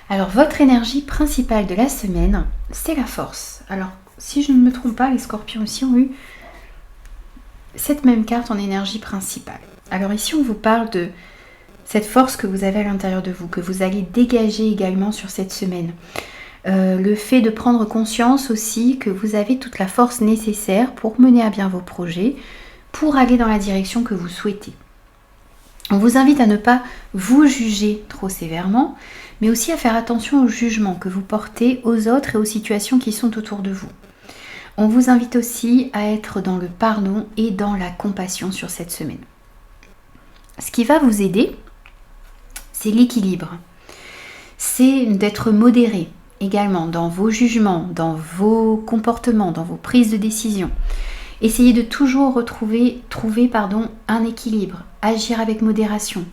Alors votre énergie principale de la semaine, c'est la force. Alors si je ne me trompe pas, les Scorpions aussi ont eu cette même carte en énergie principale. Alors ici on vous parle cette force que vous avez à l'intérieur de vous, que vous allez dégager également sur cette semaine. Le fait de prendre conscience aussi que vous avez toute la force nécessaire pour mener à bien vos projets, pour aller dans la direction que vous souhaitez. On vous invite à ne pas vous juger trop sévèrement, mais aussi à faire attention au jugement que vous portez aux autres et aux situations qui sont autour de vous. On vous invite aussi à être dans le pardon et dans la compassion sur cette semaine. Ce qui va vous aider, c'est l'équilibre. C'est d'être modéré également dans vos jugements, dans vos comportements, dans vos prises de décision. Essayez de toujours trouver un équilibre, agir avec modération.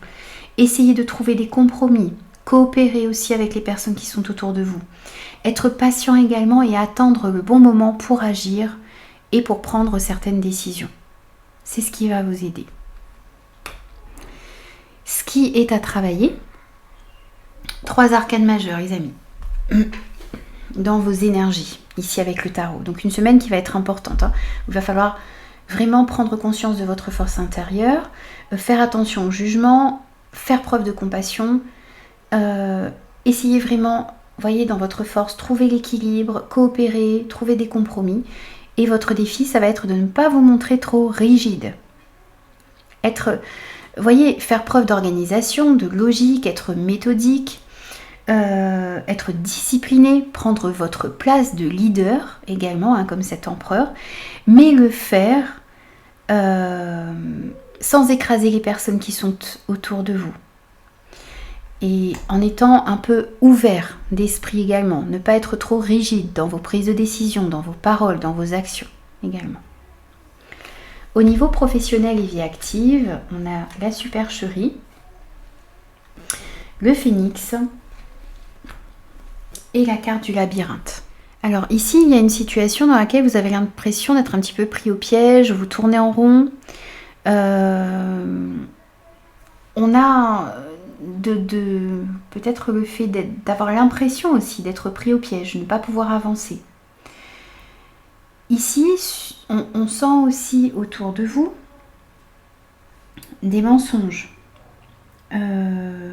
Essayez de trouver des compromis, coopérer aussi avec les personnes qui sont autour de vous. Être patient également et attendre le bon moment pour agir et pour prendre certaines décisions. C'est ce qui va vous aider. Ce qui est à travailler, 3 arcanes majeures, les amis, dans vos énergies, ici avec le tarot. Donc une semaine qui va être importante. Il va falloir vraiment prendre conscience de votre force intérieure, faire attention au jugement, faire preuve de compassion, essayez vraiment, voyez, dans votre force, trouver l'équilibre, coopérer, trouver des compromis. Et votre défi, ça va être de ne pas vous montrer trop rigide. Voyez, faire preuve d'organisation, de logique, être méthodique, être discipliné, prendre votre place de leader également, comme cet empereur, mais le faire sans écraser les personnes qui sont autour de vous. Et en étant un peu ouvert d'esprit également, ne pas être trop rigide dans vos prises de décision, dans vos paroles, dans vos actions également. Au niveau professionnel et vie active, on a la supercherie, le phénix et la carte du labyrinthe. Alors ici, il y a une situation dans laquelle vous avez l'impression d'être un petit peu pris au piège, vous tournez en rond. On a peut-être le fait d'avoir l'impression aussi d'être pris au piège, de ne pas pouvoir avancer. Ici, on sent aussi autour de vous des mensonges, de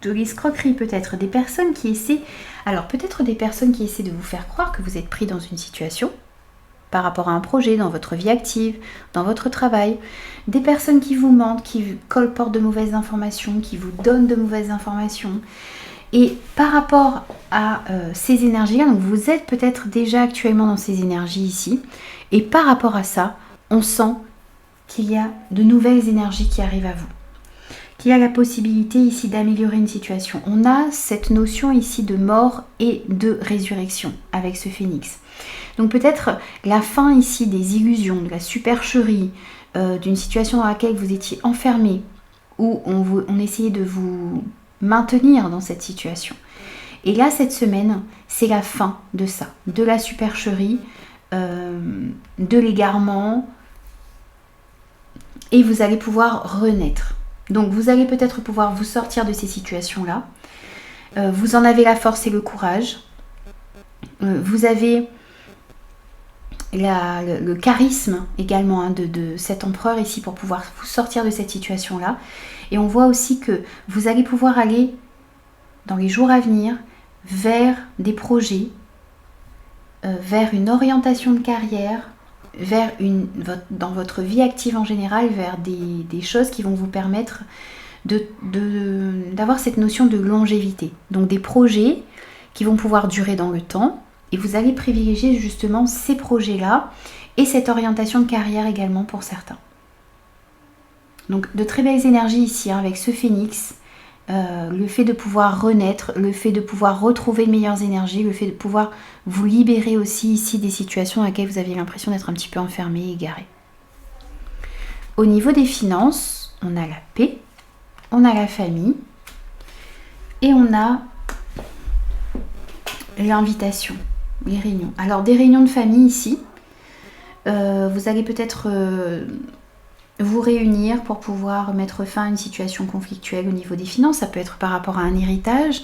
l'escroquerie peut-être, des personnes qui essaient, alors peut-être des personnes qui essaient de vous faire croire que vous êtes pris dans une situation par rapport à un projet, dans votre vie active, dans votre travail, des personnes qui vous mentent, qui colportent de mauvaises informations, qui vous donnent de mauvaises informations. Et par rapport à ces énergies-là, donc vous êtes peut-être déjà actuellement dans ces énergies ici, et par rapport à ça, on sent qu'il y a de nouvelles énergies qui arrivent à vous, qu'il y a la possibilité ici d'améliorer une situation. On a cette notion ici de mort et de résurrection avec ce phénix. Donc peut-être la fin ici des illusions, de la supercherie, d'une situation dans laquelle vous étiez enfermé, où on essayait de vous maintenir dans cette situation. Et là, cette semaine, c'est la fin de ça, de la supercherie, de l'égarement, et vous allez pouvoir renaître. Donc vous allez peut-être pouvoir vous sortir de ces situations-là. Vous en avez la force et le courage. Vous avez le charisme également de cet empereur ici pour pouvoir vous sortir de cette situation-là. Et on voit aussi que vous allez pouvoir aller dans les jours à venir vers des projets, vers une orientation de carrière, dans votre vie active en général, vers des choses qui vont vous permettre d'avoir cette notion de longévité. Donc des projets qui vont pouvoir durer dans le temps, et vous allez privilégier justement ces projets-là et cette orientation de carrière également pour certains. Donc de très belles énergies ici avec ce phénix, le fait de pouvoir renaître, le fait de pouvoir retrouver de meilleures énergies, le fait de pouvoir vous libérer aussi ici des situations dans lesquelles vous aviez l'impression d'être un petit peu enfermé, égaré. Au niveau des finances, on a la paix, on a la famille et on a l'invitation, les réunions. Alors des réunions de famille ici, vous allez peut-être vous réunir pour pouvoir mettre fin à une situation conflictuelle au niveau des finances. Ça peut être par rapport à un héritage,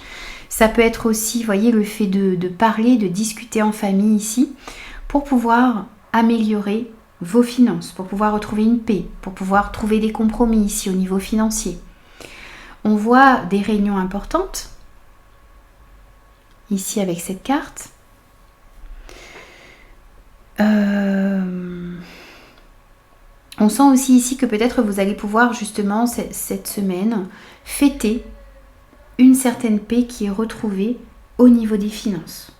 ça peut être aussi, voyez, le fait de parler, de discuter en famille ici, pour pouvoir améliorer vos finances, pour pouvoir retrouver une paix, pour pouvoir trouver des compromis ici au niveau financier. On voit des réunions importantes, ici avec cette carte. On sent aussi ici que peut-être vous allez pouvoir justement cette semaine fêter une certaine paix qui est retrouvée au niveau des finances.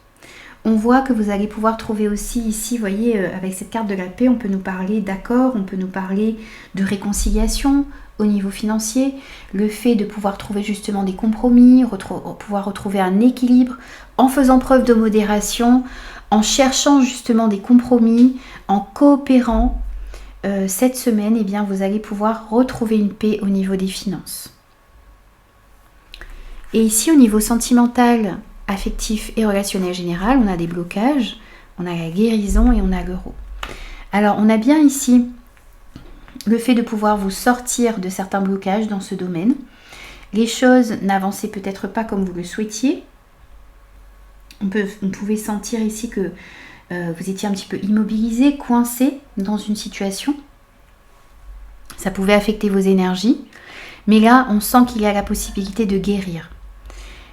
On voit que vous allez pouvoir trouver aussi ici, vous voyez, avec cette carte de la paix, on peut nous parler d'accord, on peut nous parler de réconciliation au niveau financier, le fait de pouvoir trouver justement des compromis, pouvoir retrouver un équilibre en faisant preuve de modération, en cherchant justement des compromis, en coopérant. Cette semaine, eh bien, vous allez pouvoir retrouver une paix au niveau des finances. Et ici, au niveau sentimental, affectif et relationnel général, on a des blocages, on a la guérison et on a l'euro. Alors, on a bien ici le fait de pouvoir vous sortir de certains blocages dans ce domaine. Les choses n'avançaient peut-être pas comme vous le souhaitiez. On pouvait sentir ici que vous étiez un petit peu immobilisé, coincé dans une situation. Ça pouvait affecter vos énergies. Mais là, on sent qu'il y a la possibilité de guérir.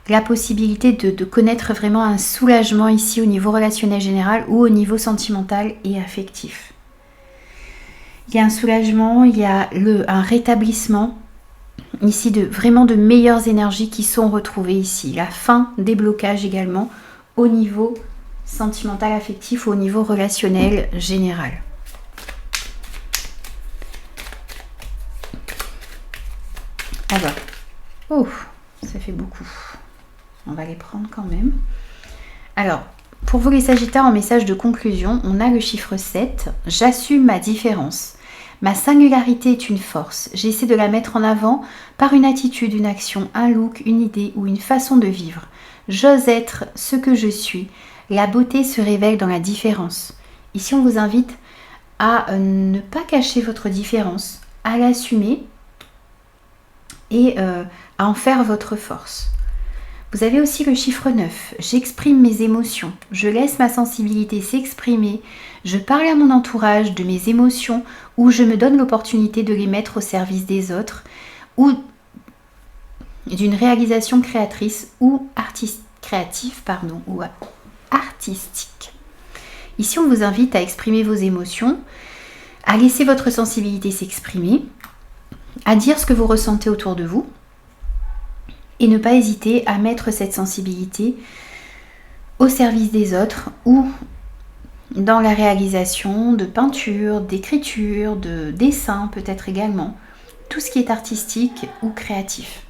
La possibilité de connaître vraiment un soulagement ici au niveau relationnel général ou au niveau sentimental et affectif. Il y a un soulagement, il y a un rétablissement ici vraiment de meilleures énergies qui sont retrouvées ici. La fin des blocages également au niveau sentimental, affectif ou au niveau relationnel général. Alors, oh, ça fait beaucoup. On va les prendre quand même. Alors, pour vous les Sagittaires, en message de conclusion, on a le chiffre 7. J'assume ma différence. Ma singularité est une force. J'essaie de la mettre en avant par une attitude, une action, un look, une idée ou une façon de vivre. J'ose être ce que je suis. La beauté se révèle dans la différence. Ici, on vous invite à ne pas cacher votre différence, à l'assumer et à en faire votre force. Vous avez aussi le chiffre 9. J'exprime mes émotions. Je laisse ma sensibilité s'exprimer. Je parle à mon entourage de mes émotions ou je me donne l'opportunité de les mettre au service des autres ou d'une réalisation créatrice ou artistique. Ici, on vous invite à exprimer vos émotions, à laisser votre sensibilité s'exprimer, à dire ce que vous ressentez autour de vous et ne pas hésiter à mettre cette sensibilité au service des autres ou dans la réalisation de peinture, d'écriture, de dessin peut-être également, tout ce qui est artistique ou créatif.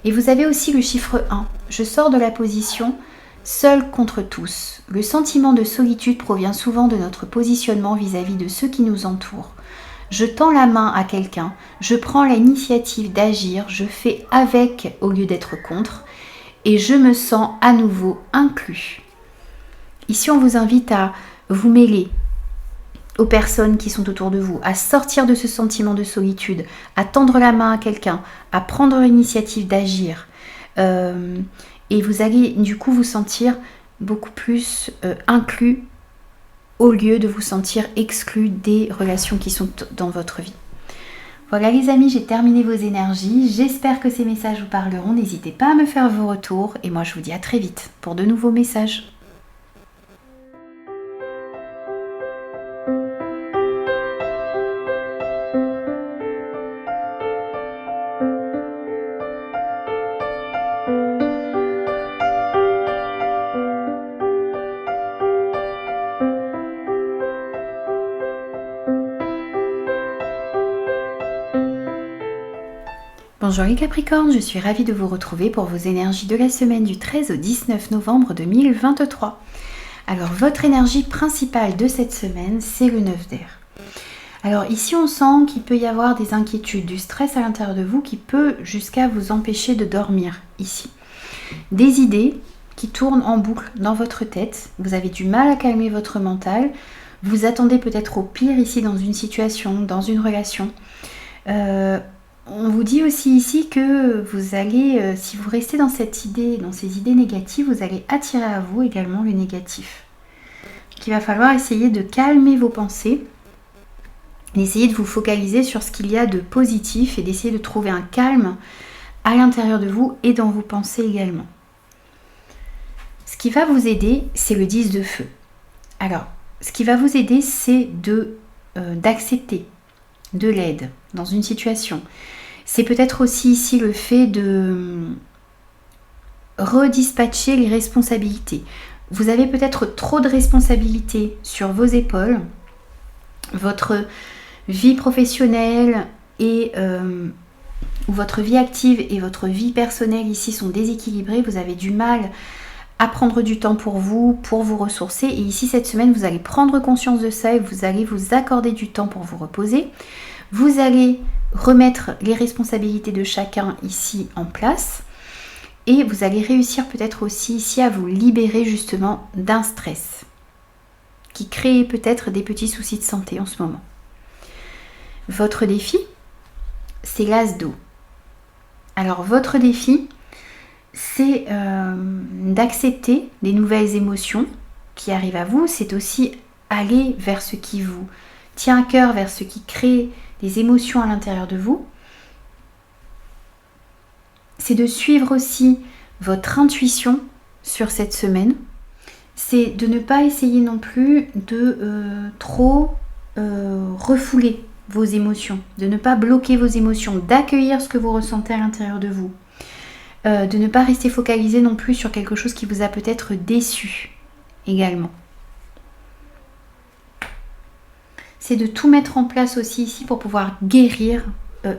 Et vous avez aussi le chiffre 1. Je sors de la position seul contre tous. Le sentiment de solitude provient souvent de notre positionnement vis-à-vis de ceux qui nous entourent. Je tends la main à quelqu'un, je prends l'initiative d'agir, je fais avec au lieu d'être contre et je me sens à nouveau inclus. Ici, on vous invite à vous mêler aux personnes qui sont autour de vous, à sortir de ce sentiment de solitude, à tendre la main à quelqu'un, à prendre l'initiative d'agir. Et vous allez du coup vous sentir beaucoup plus inclus au lieu de vous sentir exclu des relations qui sont dans votre vie. Voilà les amis, j'ai terminé vos énergies. J'espère que ces messages vous parleront. N'hésitez pas à me faire vos retours et moi je vous dis à très vite pour de nouveaux messages. Bonjour les Capricornes, je suis ravie de vous retrouver pour vos énergies de la semaine du 13 au 19 novembre 2023. Alors votre énergie principale de cette semaine, c'est le 9 d'air. Alors ici on sent qu'il peut y avoir des inquiétudes, du stress à l'intérieur de vous qui peut jusqu'à vous empêcher de dormir ici. Des idées qui tournent en boucle dans votre tête, vous avez du mal à calmer votre mental, vous attendez peut-être au pire ici dans une situation, dans une relation. On vous dit aussi ici que vous allez, si vous restez dans cette idée, dans ces idées négatives, vous allez attirer à vous également le négatif. Donc, il va falloir essayer de calmer vos pensées, d'essayer de vous focaliser sur ce qu'il y a de positif et d'essayer de trouver un calme à l'intérieur de vous et dans vos pensées également. Ce qui va vous aider, c'est le 10 de feu. Alors, ce qui va vous aider, c'est d'accepter de l'aide dans une situation. C'est peut-être aussi ici le fait de redispatcher les responsabilités. Vous avez peut-être trop de responsabilités sur vos épaules. Votre vie professionnelle et votre vie active et votre vie personnelle ici sont déséquilibrées. Vous avez du mal à prendre du temps pour vous ressourcer. Et ici, cette semaine, vous allez prendre conscience de ça et vous allez vous accorder du temps pour vous reposer. Vous allez remettre les responsabilités de chacun ici en place. Et vous allez réussir peut-être aussi ici à vous libérer justement d'un stress qui crée peut-être des petits soucis de santé en ce moment. Votre défi, c'est l'as d'eau. Alors votre défi, c'est d'accepter les nouvelles émotions qui arrivent à vous. C'est aussi aller vers ce qui vous tient à cœur, vers ce qui crée des émotions à l'intérieur de vous. C'est de suivre aussi votre intuition sur cette semaine. C'est de ne pas essayer non plus de trop refouler vos émotions, de ne pas bloquer vos émotions, d'accueillir ce que vous ressentez à l'intérieur de vous, de ne pas rester focalisé non plus sur quelque chose qui vous a peut-être déçu également. C'est de tout mettre en place aussi ici pour pouvoir guérir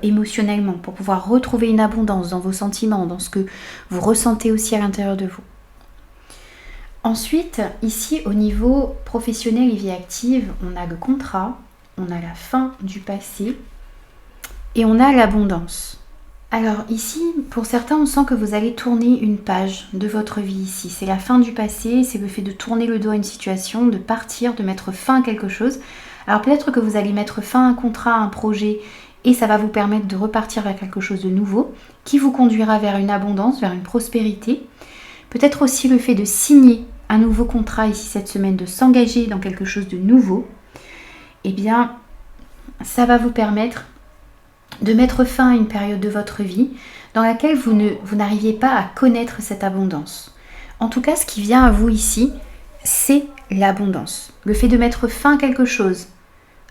émotionnellement, pour pouvoir retrouver une abondance dans vos sentiments, dans ce que vous ressentez aussi à l'intérieur de vous. Ensuite, ici au niveau professionnel et vie active, on a le contrat, on a la fin du passé et on a l'abondance. Alors ici, pour certains, on sent que vous allez tourner une page de votre vie ici. C'est la fin du passé, c'est le fait de tourner le dos à une situation, de partir, de mettre fin à quelque chose. Alors peut-être que vous allez mettre fin à un contrat, à un projet, et ça va vous permettre de repartir vers quelque chose de nouveau, qui vous conduira vers une abondance, vers une prospérité. Peut-être aussi le fait de signer un nouveau contrat ici cette semaine, de s'engager dans quelque chose de nouveau. Eh bien, ça va vous permettre de mettre fin à une période de votre vie dans laquelle vous n'arriviez pas à connaître cette abondance. En tout cas, ce qui vient à vous ici, c'est l'abondance. Le fait de mettre fin à quelque chose,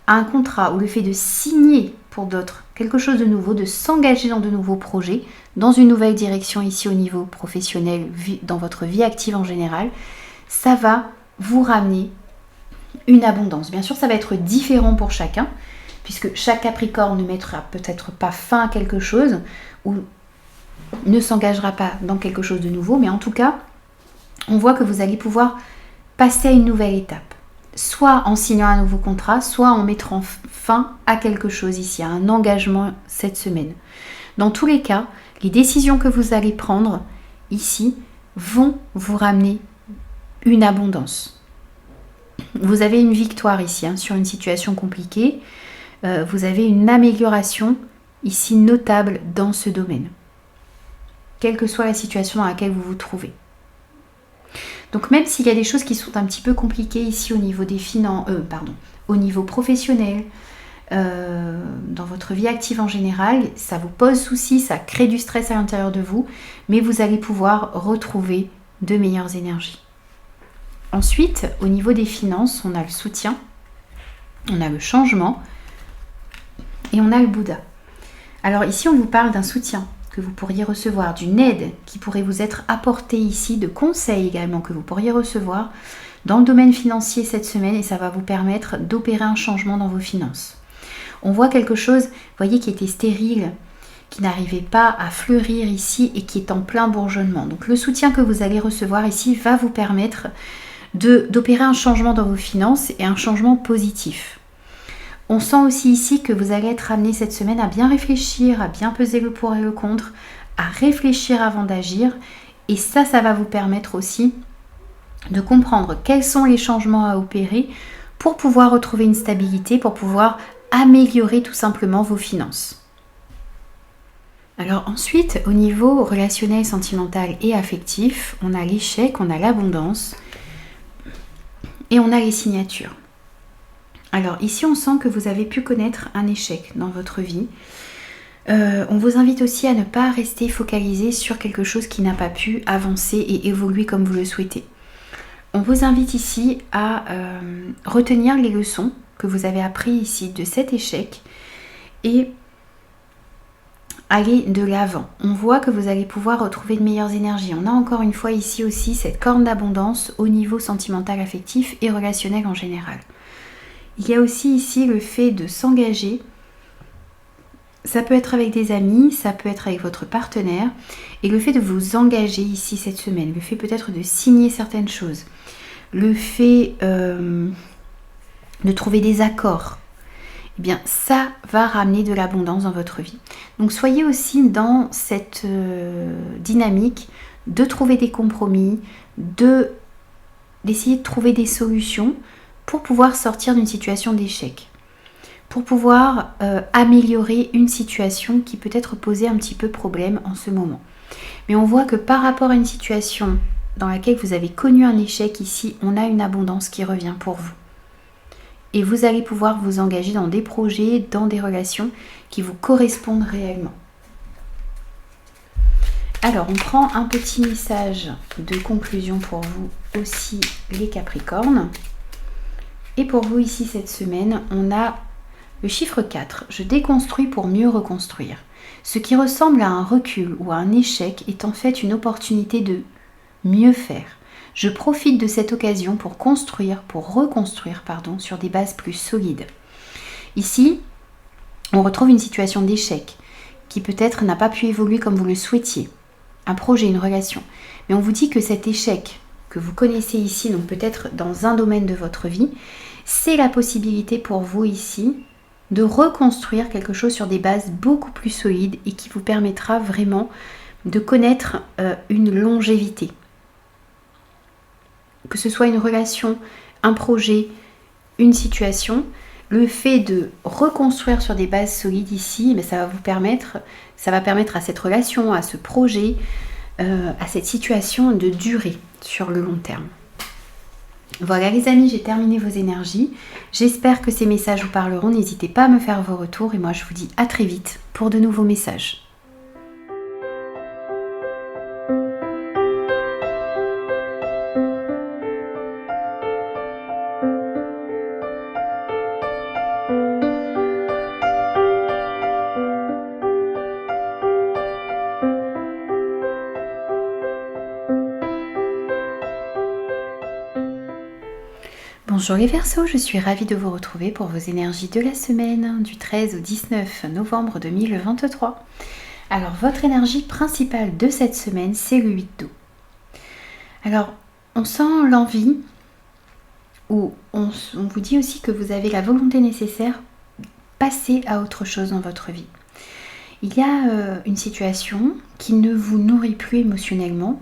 à un contrat, ou le fait de signer pour d'autres quelque chose de nouveau, de s'engager dans de nouveaux projets, dans une nouvelle direction ici au niveau professionnel, dans votre vie active en général, ça va vous ramener une abondance. Bien sûr, ça va être différent pour chacun, puisque chaque Capricorne ne mettra peut-être pas fin à quelque chose ou ne s'engagera pas dans quelque chose de nouveau, mais en tout cas, on voit que vous allez pouvoir passer à une nouvelle étape, soit en signant un nouveau contrat, soit en mettant fin à quelque chose ici, à un engagement cette semaine. Dans tous les cas, les décisions que vous allez prendre ici vont vous ramener une abondance. Vous avez une victoire ici sur une situation compliquée. Vous avez une amélioration ici notable dans ce domaine, quelle que soit la situation dans laquelle vous vous trouvez. Donc même s'il y a des choses qui sont un petit peu compliquées ici au niveau des finances, au niveau professionnel, dans votre vie active en général, ça vous pose souci, ça crée du stress à l'intérieur de vous, mais vous allez pouvoir retrouver de meilleures énergies. Ensuite, au niveau des finances, on a le soutien, on a le changement, et on a le Bouddha. Alors ici, on vous parle d'un soutien que vous pourriez recevoir, d'une aide qui pourrait vous être apportée ici, de conseils également que vous pourriez recevoir dans le domaine financier cette semaine, et ça va vous permettre d'opérer un changement dans vos finances. On voit quelque chose, vous voyez, qui était stérile, qui n'arrivait pas à fleurir ici et qui est en plein bourgeonnement. Donc le soutien que vous allez recevoir ici va vous permettre d'opérer un changement dans vos finances et un changement positif. On sent aussi ici que vous allez être amené cette semaine à bien réfléchir, à bien peser le pour et le contre, à réfléchir avant d'agir. Et ça va vous permettre aussi de comprendre quels sont les changements à opérer pour pouvoir retrouver une stabilité, pour pouvoir améliorer tout simplement vos finances. Alors ensuite, au niveau relationnel, sentimental et affectif, on a l'échec, on a l'abondance et on a les signatures. Alors ici, on sent que vous avez pu connaître un échec dans votre vie. On vous invite aussi à ne pas rester focalisé sur quelque chose qui n'a pas pu avancer et évoluer comme vous le souhaitez. On vous invite ici à retenir les leçons que vous avez apprises ici de cet échec et aller de l'avant. On voit que vous allez pouvoir retrouver de meilleures énergies. On a encore une fois ici aussi cette corne d'abondance au niveau sentimental, affectif et relationnel en général. Il y a aussi ici le fait de s'engager. Ça peut être avec des amis, ça peut être avec votre partenaire. Et le fait de vous engager ici cette semaine, le fait peut-être de signer certaines choses, le fait de trouver des accords, eh bien ça va ramener de l'abondance dans votre vie. Donc soyez aussi dans cette dynamique de trouver des compromis, d'essayer de trouver des solutions pour pouvoir sortir d'une situation d'échec, pour pouvoir améliorer une situation qui peut être posée un petit peu problème en ce moment. Mais on voit que par rapport à une situation dans laquelle vous avez connu un échec ici, on a une abondance qui revient pour vous. Et vous allez pouvoir vous engager dans des projets, dans des relations qui vous correspondent réellement. Alors, on prend un petit message de conclusion pour vous aussi, les Capricornes. Et pour vous ici cette semaine, on a le chiffre 4. Je déconstruis pour mieux reconstruire. Ce qui ressemble à un recul ou à un échec est en fait une opportunité de mieux faire. Je profite de cette occasion pour reconstruire sur des bases plus solides. Ici, on retrouve une situation d'échec qui peut-être n'a pas pu évoluer comme vous le souhaitiez. Un projet, une relation. Mais on vous dit que cet échec que vous connaissez ici, donc peut-être dans un domaine de votre vie, c'est la possibilité pour vous ici de reconstruire quelque chose sur des bases beaucoup plus solides et qui vous permettra vraiment de connaître une longévité. Que ce soit une relation, un projet, une situation, le fait de reconstruire sur des bases solides ici, ça va permettre à cette relation, à ce projet, à cette situation de durer sur le long terme. Voilà les amis, j'ai terminé vos énergies. J'espère que ces messages vous parleront. N'hésitez pas à me faire vos retours et moi je vous dis à très vite pour de nouveaux messages. Bonjour les Verseaux, je suis ravie de vous retrouver pour vos énergies de la semaine du 13 au 19 novembre 2023. Alors votre énergie principale de cette semaine, c'est le 8 d'eau. Alors on sent l'envie, ou on vous dit aussi que vous avez la volonté nécessaire de passer à autre chose dans votre vie. Il y a une situation qui ne vous nourrit plus émotionnellement,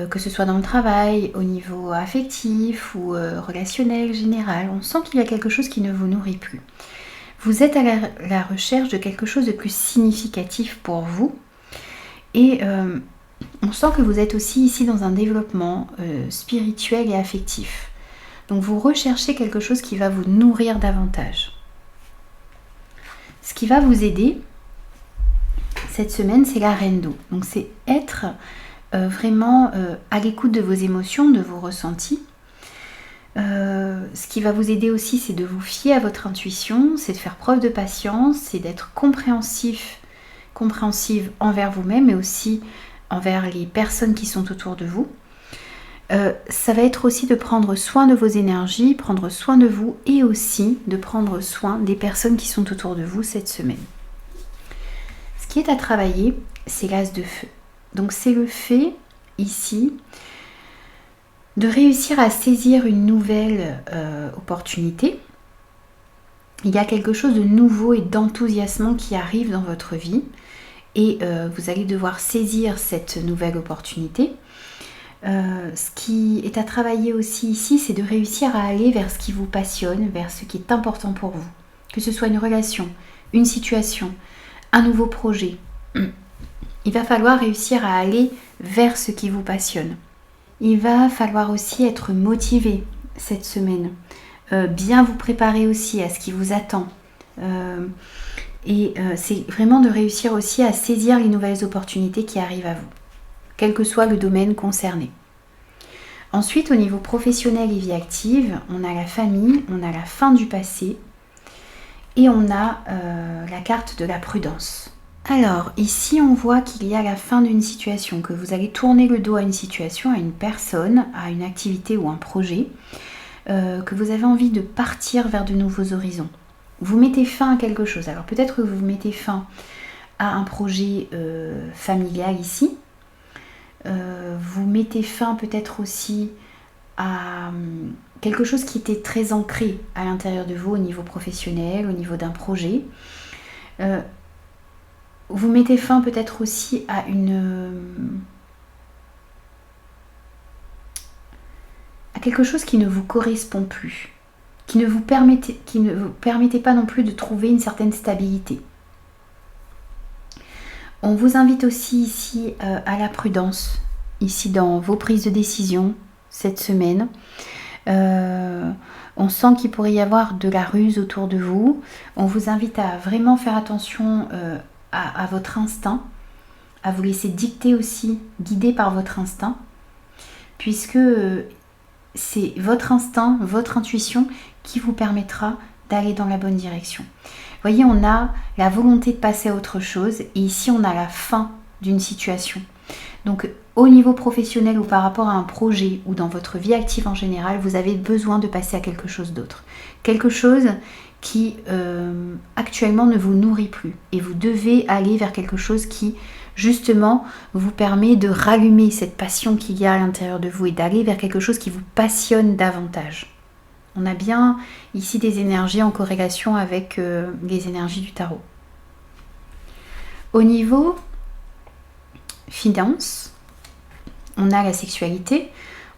que ce soit dans le travail, au niveau affectif ou relationnel général. On sent qu'il y a quelque chose qui ne vous nourrit plus. Vous êtes à la recherche de quelque chose de plus significatif pour vous et on sent que vous êtes aussi ici dans un développement spirituel et affectif. Donc vous recherchez quelque chose qui va vous nourrir davantage. Ce qui va vous aider cette semaine, c'est la reine d'eau. Donc c'est être vraiment à l'écoute de vos émotions, de vos ressentis. Ce qui va vous aider aussi, c'est de vous fier à votre intuition, c'est de faire preuve de patience, c'est d'être compréhensive envers vous-même, mais aussi envers les personnes qui sont autour de vous. Ça va être aussi de prendre soin de vos énergies, prendre soin de vous et aussi de prendre soin des personnes qui sont autour de vous cette semaine. Ce qui est à travailler, c'est l'as de feu. Donc c'est le fait ici de réussir à saisir une nouvelle opportunité. Il y a quelque chose de nouveau et d'enthousiasmant qui arrive dans votre vie et vous allez devoir saisir cette nouvelle opportunité. Ce qui est à travailler aussi ici, c'est de réussir à aller vers ce qui vous passionne, vers ce qui est important pour vous. Que ce soit une relation, une situation, un nouveau projet. Il va falloir réussir à aller vers ce qui vous passionne. Il va falloir aussi être motivé cette semaine. Bien vous préparer aussi à ce qui vous attend. Et c'est vraiment de réussir aussi à saisir les nouvelles opportunités qui arrivent à vous, quel que soit le domaine concerné. Ensuite, au niveau professionnel et vie active, on a la famille, on a la fin du passé et on a la carte de la prudence. Alors, ici, on voit qu'il y a la fin d'une situation, que vous allez tourner le dos à une situation, à une personne, à une activité ou un projet, que vous avez envie de partir vers de nouveaux horizons. Vous mettez fin à quelque chose. Alors, peut-être que vous mettez fin à un projet familial ici. Vous mettez fin peut-être aussi à quelque chose qui était très ancré à l'intérieur de vous au niveau professionnel, au niveau d'un projet. Vous mettez fin peut-être aussi à quelque chose qui ne vous correspond plus, qui ne vous permettait pas non plus de trouver une certaine stabilité. On vous invite aussi ici à la prudence, ici dans vos prises de décision cette semaine. On sent qu'il pourrait y avoir de la ruse autour de vous. On vous invite à vraiment faire attention à votre instinct, à vous laisser dicter aussi, guider par votre instinct, puisque c'est votre instinct, votre intuition qui vous permettra d'aller dans la bonne direction. Vous voyez, on a la volonté de passer à autre chose et ici on a la fin d'une situation. Donc au niveau professionnel ou par rapport à un projet ou dans votre vie active en général, vous avez besoin de passer à quelque chose d'autre. Quelque chose qui actuellement ne vous nourrit plus. Et vous devez aller vers quelque chose qui justement vous permet de rallumer cette passion qu'il y a à l'intérieur de vous et d'aller vers quelque chose qui vous passionne davantage. On a bien ici des énergies en corrélation avec les énergies du tarot. Au niveau finance, on a la sexualité,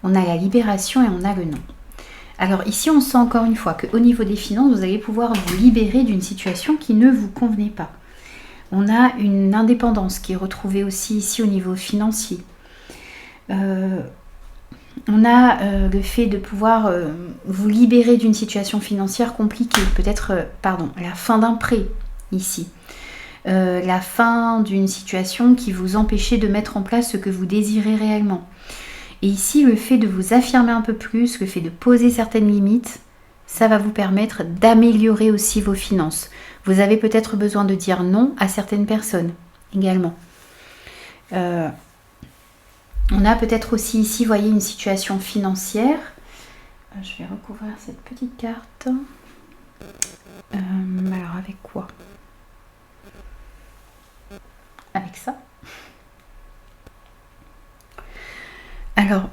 on a la libération et on a le non. Alors ici, on sent encore une fois qu'au niveau des finances, vous allez pouvoir vous libérer d'une situation qui ne vous convenait pas. On a une indépendance qui est retrouvée aussi ici au niveau financier. On a le fait de pouvoir vous libérer d'une situation financière compliquée. Peut-être, la fin d'un prêt ici. La fin d'une situation qui vous empêchait de mettre en place ce que vous désirez réellement. Et ici, le fait de vous affirmer un peu plus, le fait de poser certaines limites, ça va vous permettre d'améliorer aussi vos finances. Vous avez peut-être besoin de dire non à certaines personnes également. On a peut-être aussi ici, voyez, une situation financière. Je vais recouvrir cette petite carte. Alors, avec quoi ? Avec ça. Alors,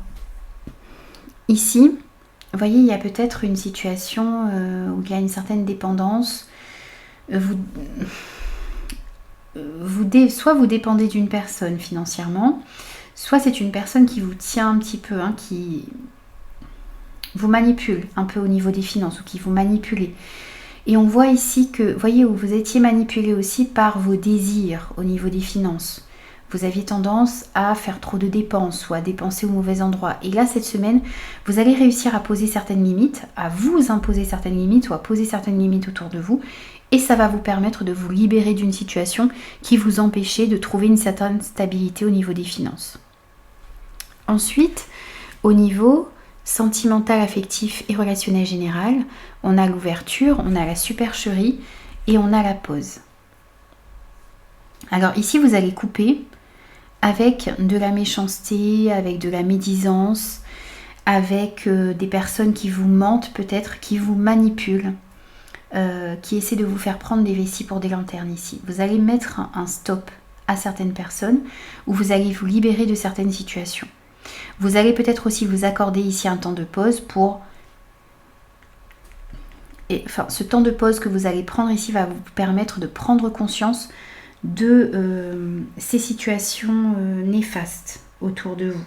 ici, vous voyez, il y a peut-être une situation où il y a une certaine dépendance. Soit vous dépendez d'une personne financièrement, soit c'est une personne qui vous tient un petit peu, qui vous manipule un peu au niveau des finances ou qui vous manipule. Et on voit ici que, voyez, où vous étiez manipulé aussi par vos désirs au niveau des finances. Vous aviez tendance à faire trop de dépenses ou à dépenser au mauvais endroit. Et là, cette semaine, vous allez réussir à poser certaines limites, à vous imposer certaines limites ou à poser certaines limites autour de vous. Et ça va vous permettre de vous libérer d'une situation qui vous empêchait de trouver une certaine stabilité au niveau des finances. Ensuite, au niveau sentimental, affectif et relationnel général, on a l'ouverture, on a la supercherie et on a la pause. Alors ici, vous allez couper avec de la méchanceté, avec de la médisance, avec des personnes qui vous mentent peut-être, qui vous manipulent, qui essaient de vous faire prendre des vessies pour des lanternes ici. Vous allez mettre un stop à certaines personnes ou vous allez vous libérer de certaines situations. Vous allez peut-être aussi vous accorder ici un temps de pause pour... ce temps de pause que vous allez prendre ici va vous permettre de prendre conscience de ces situations néfastes autour de vous.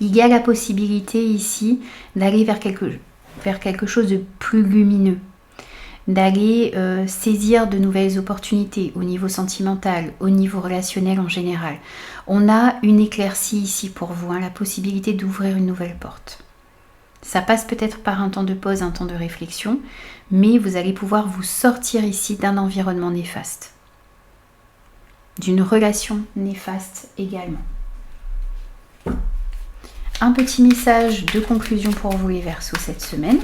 Il y a la possibilité ici d'aller vers quelque chose de plus lumineux, d'aller saisir de nouvelles opportunités au niveau sentimental, au niveau relationnel en général. On a une éclaircie ici pour vous, la possibilité d'ouvrir une nouvelle porte. Ça passe peut-être par un temps de pause, un temps de réflexion, mais vous allez pouvoir vous sortir ici d'un environnement néfaste, d'une relation néfaste également. Un petit message de conclusion pour vous les Verseaux cette semaine.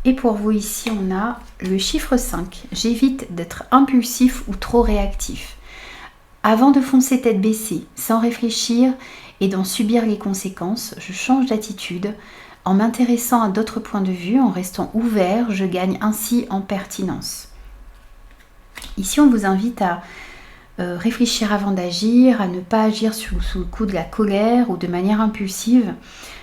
Et pour vous ici, on a le chiffre 5. J'évite d'être impulsif ou trop réactif. Avant de foncer tête baissée, sans réfléchir et d'en subir les conséquences, je change d'attitude. En m'intéressant à d'autres points de vue, en restant ouvert, je gagne ainsi en pertinence. Ici, on vous invite à réfléchir avant d'agir, à ne pas agir sous le coup de la colère ou de manière impulsive.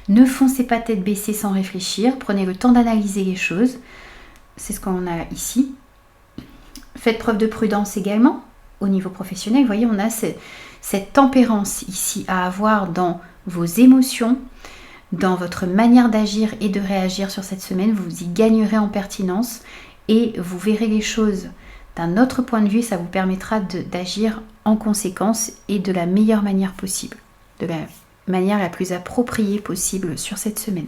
Ne foncez pas tête baissée sans réfléchir, prenez le temps d'analyser les choses. C'est ce qu'on a ici. Faites preuve de prudence également au niveau professionnel. Vous voyez, on a cette tempérance ici à avoir dans vos émotions, dans votre manière d'agir et de réagir sur cette semaine. Vous y gagnerez en pertinence et vous verrez les choses d'un autre point de vue. Ça vous permettra d'agir en conséquence et de la meilleure manière possible, de la manière la plus appropriée possible sur cette semaine.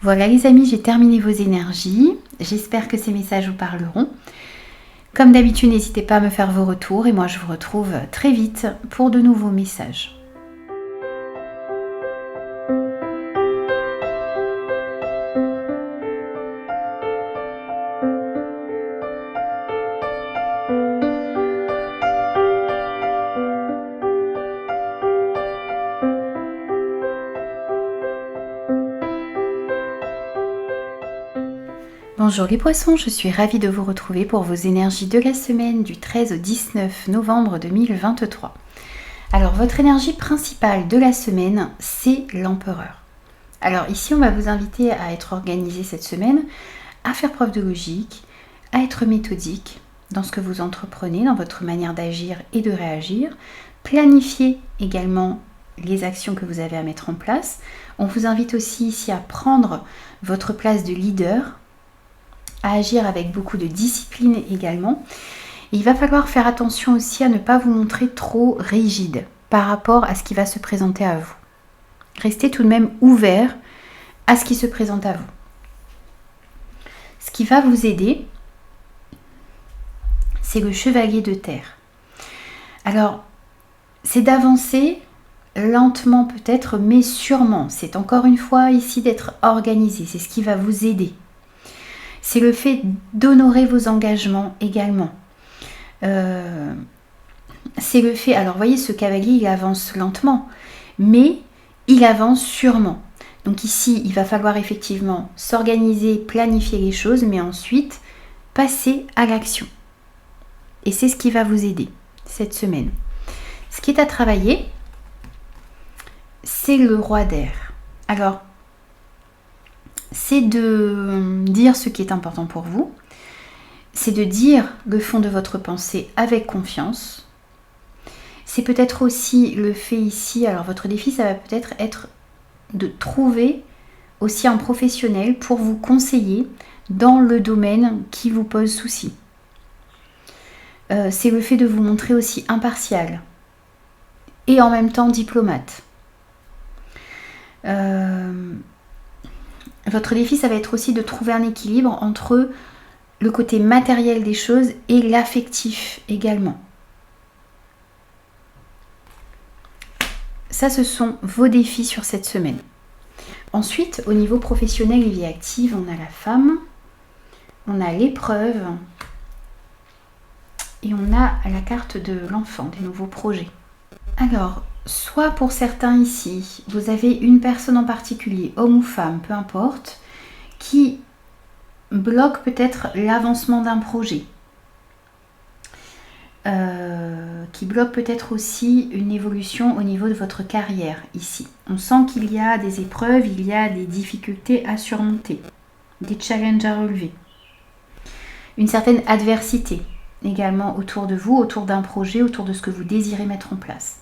Voilà les amis, j'ai terminé vos énergies. J'espère que ces messages vous parleront. Comme d'habitude, n'hésitez pas à me faire vos retours et moi je vous retrouve très vite pour de nouveaux messages. Bonjour les poissons, je suis ravie de vous retrouver pour vos énergies de la semaine du 13 au 19 novembre 2023. Alors votre énergie principale de la semaine, c'est l'empereur. Alors ici on va vous inviter à être organisé cette semaine, à faire preuve de logique, à être méthodique dans ce que vous entreprenez, dans votre manière d'agir et de réagir, planifier également les actions que vous avez à mettre en place. On vous invite aussi ici à prendre votre place de leader, à agir avec beaucoup de discipline également. Et il va falloir faire attention aussi à ne pas vous montrer trop rigide par rapport à ce qui va se présenter à vous. Restez tout de même ouvert à ce qui se présente à vous. Ce qui va vous aider, c'est le chevalier de terre. Alors, c'est d'avancer lentement peut-être, mais sûrement. C'est encore une fois ici d'être organisé. C'est ce qui va vous aider. C'est le fait d'honorer vos engagements également. C'est le fait... Alors, vous voyez, ce cavalier, il avance lentement, mais il avance sûrement. Donc ici, il va falloir effectivement s'organiser, planifier les choses, mais ensuite, passer à l'action. Et c'est ce qui va vous aider cette semaine. Ce qui est à travailler, c'est le roi d'air. Alors, c'est de dire ce qui est important pour vous, c'est de dire le fond de votre pensée avec confiance. C'est peut-être aussi le fait ici, alors votre défi, ça va peut-être être de trouver aussi un professionnel pour vous conseiller dans le domaine qui vous pose souci. C'est le fait de vous montrer aussi impartial et en même temps diplomate. Votre défi, ça va être aussi de trouver un équilibre entre le côté matériel des choses et l'affectif également. Ça, ce sont vos défis sur cette semaine. Ensuite, au niveau professionnel et vie active, on a la femme, on a l'épreuve et on a la carte de l'enfant, des nouveaux projets. Alors, soit pour certains ici, vous avez une personne en particulier, homme ou femme, peu importe, qui bloque peut-être l'avancement d'un projet. Qui bloque peut-être aussi une évolution au niveau de votre carrière ici. On sent qu'il y a des épreuves, il y a des difficultés à surmonter, des challenges à relever. Une certaine adversité également autour de vous, autour d'un projet, autour de ce que vous désirez mettre en place.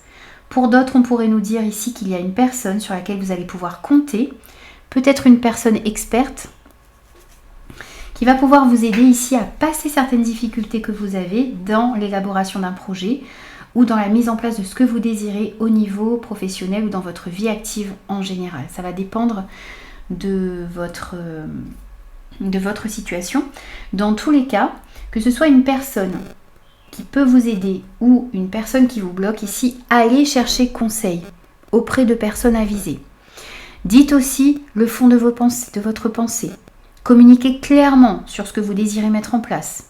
Pour d'autres, on pourrait nous dire ici qu'il y a une personne sur laquelle vous allez pouvoir compter, peut-être une personne experte, qui va pouvoir vous aider ici à passer certaines difficultés que vous avez dans l'élaboration d'un projet ou dans la mise en place de ce que vous désirez au niveau professionnel ou dans votre vie active en général. Ça va dépendre de votre de votre situation. Dans tous les cas, que ce soit une personne qui peut vous aider ou une personne qui vous bloque ici, allez chercher conseil auprès de personnes avisées. Dites aussi le fond de votre pensée. Communiquez clairement sur ce que vous désirez mettre en place.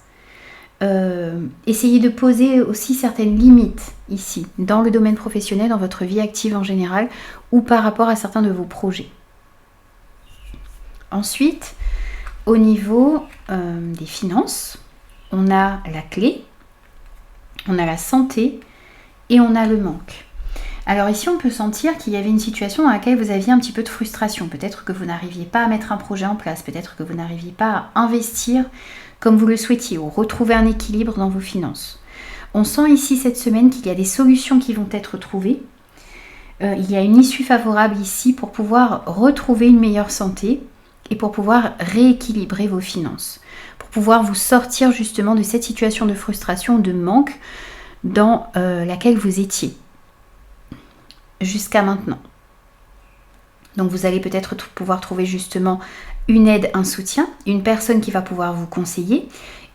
Essayez de poser aussi certaines limites ici, dans le domaine professionnel, dans votre vie active en général, ou par rapport à certains de vos projets. Ensuite, au niveau des finances, on a la clé, on a la santé et on a le manque. Alors ici, on peut sentir qu'il y avait une situation dans laquelle vous aviez un petit peu de frustration. Peut-être que vous n'arriviez pas à mettre un projet en place, peut-être que vous n'arriviez pas à investir comme vous le souhaitiez ou retrouver un équilibre dans vos finances. On sent ici cette semaine qu'il y a des solutions qui vont être trouvées. Il y a une issue favorable ici pour pouvoir retrouver une meilleure santé et pour pouvoir rééquilibrer vos finances, pour pouvoir vous sortir justement de cette situation de frustration, de manque dans laquelle vous étiez jusqu'à maintenant. Donc vous allez peut-être pouvoir trouver justement une aide, un soutien, une personne qui va pouvoir vous conseiller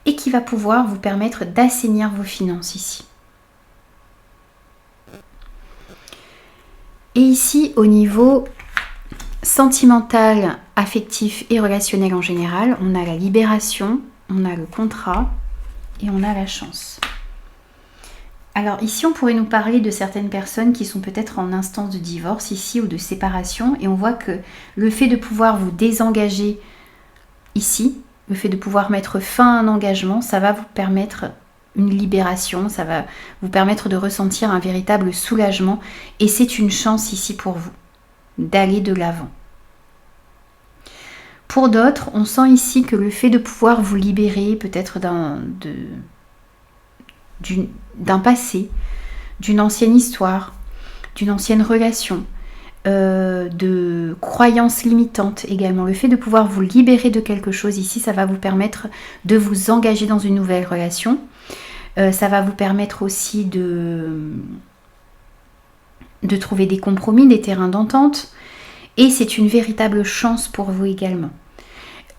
et qui va pouvoir vous permettre d'assainir vos finances ici. Et ici, au niveau sentimental, affectif et relationnel en général, on a la libération, on a le contrat et on a la chance. Alors ici, on pourrait nous parler de certaines personnes qui sont peut-être en instance de divorce ici ou de séparation, et on voit que le fait de pouvoir vous désengager ici, le fait de pouvoir mettre fin à un engagement, ça va vous permettre une libération, ça va vous permettre de ressentir un véritable soulagement, et c'est une chance ici pour vous d'aller de l'avant. Pour d'autres, on sent ici que le fait de pouvoir vous libérer peut-être d'un passé, d'une ancienne histoire, d'une ancienne relation, de croyances limitantes également. Le fait de pouvoir vous libérer de quelque chose ici, ça va vous permettre de vous engager dans une nouvelle relation. Ça va vous permettre aussi de trouver des compromis, des terrains d'entente. Et c'est une véritable chance pour vous également.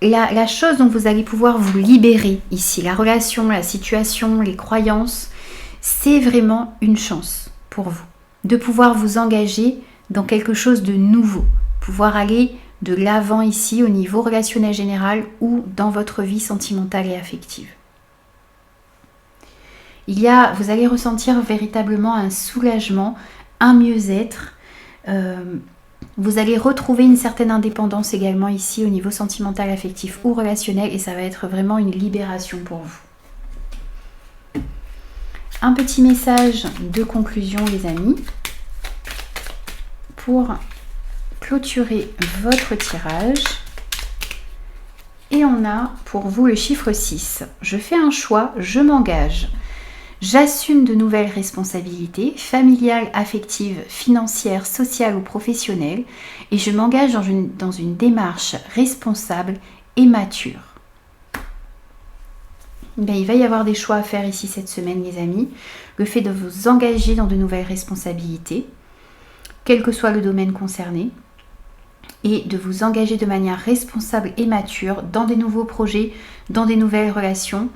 La chose dont vous allez pouvoir vous libérer ici, la relation, la situation, les croyances, c'est vraiment une chance pour vous de pouvoir vous engager dans quelque chose de nouveau, pouvoir aller de l'avant ici au niveau relationnel général ou dans votre vie sentimentale et affective. Vous allez ressentir véritablement un soulagement, un mieux-être. Vous allez retrouver une certaine indépendance également ici au niveau sentimental, affectif ou relationnel, et ça va être vraiment une libération pour vous. Un petit message de conclusion les amis pour clôturer votre tirage. Et on a pour vous le chiffre 6. Je fais un choix, je m'engage. J'assume de nouvelles responsabilités familiales, affectives, financières, sociales ou professionnelles et je m'engage dans une démarche responsable et mature. Il va y avoir des choix à faire ici cette semaine les amis. Le fait de vous engager dans de nouvelles responsabilités, quel que soit le domaine concerné, et de vous engager de manière responsable et mature dans des nouveaux projets, dans des nouvelles relations,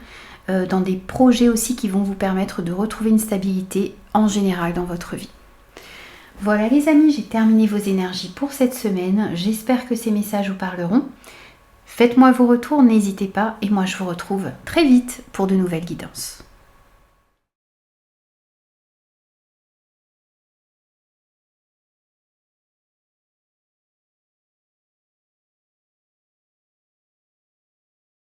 dans des projets aussi qui vont vous permettre de retrouver une stabilité en général dans votre vie. Voilà les amis, j'ai terminé vos énergies pour cette semaine. J'espère que ces messages vous parleront. Faites-moi vos retours, n'hésitez pas, et moi je vous retrouve très vite pour de nouvelles guidances.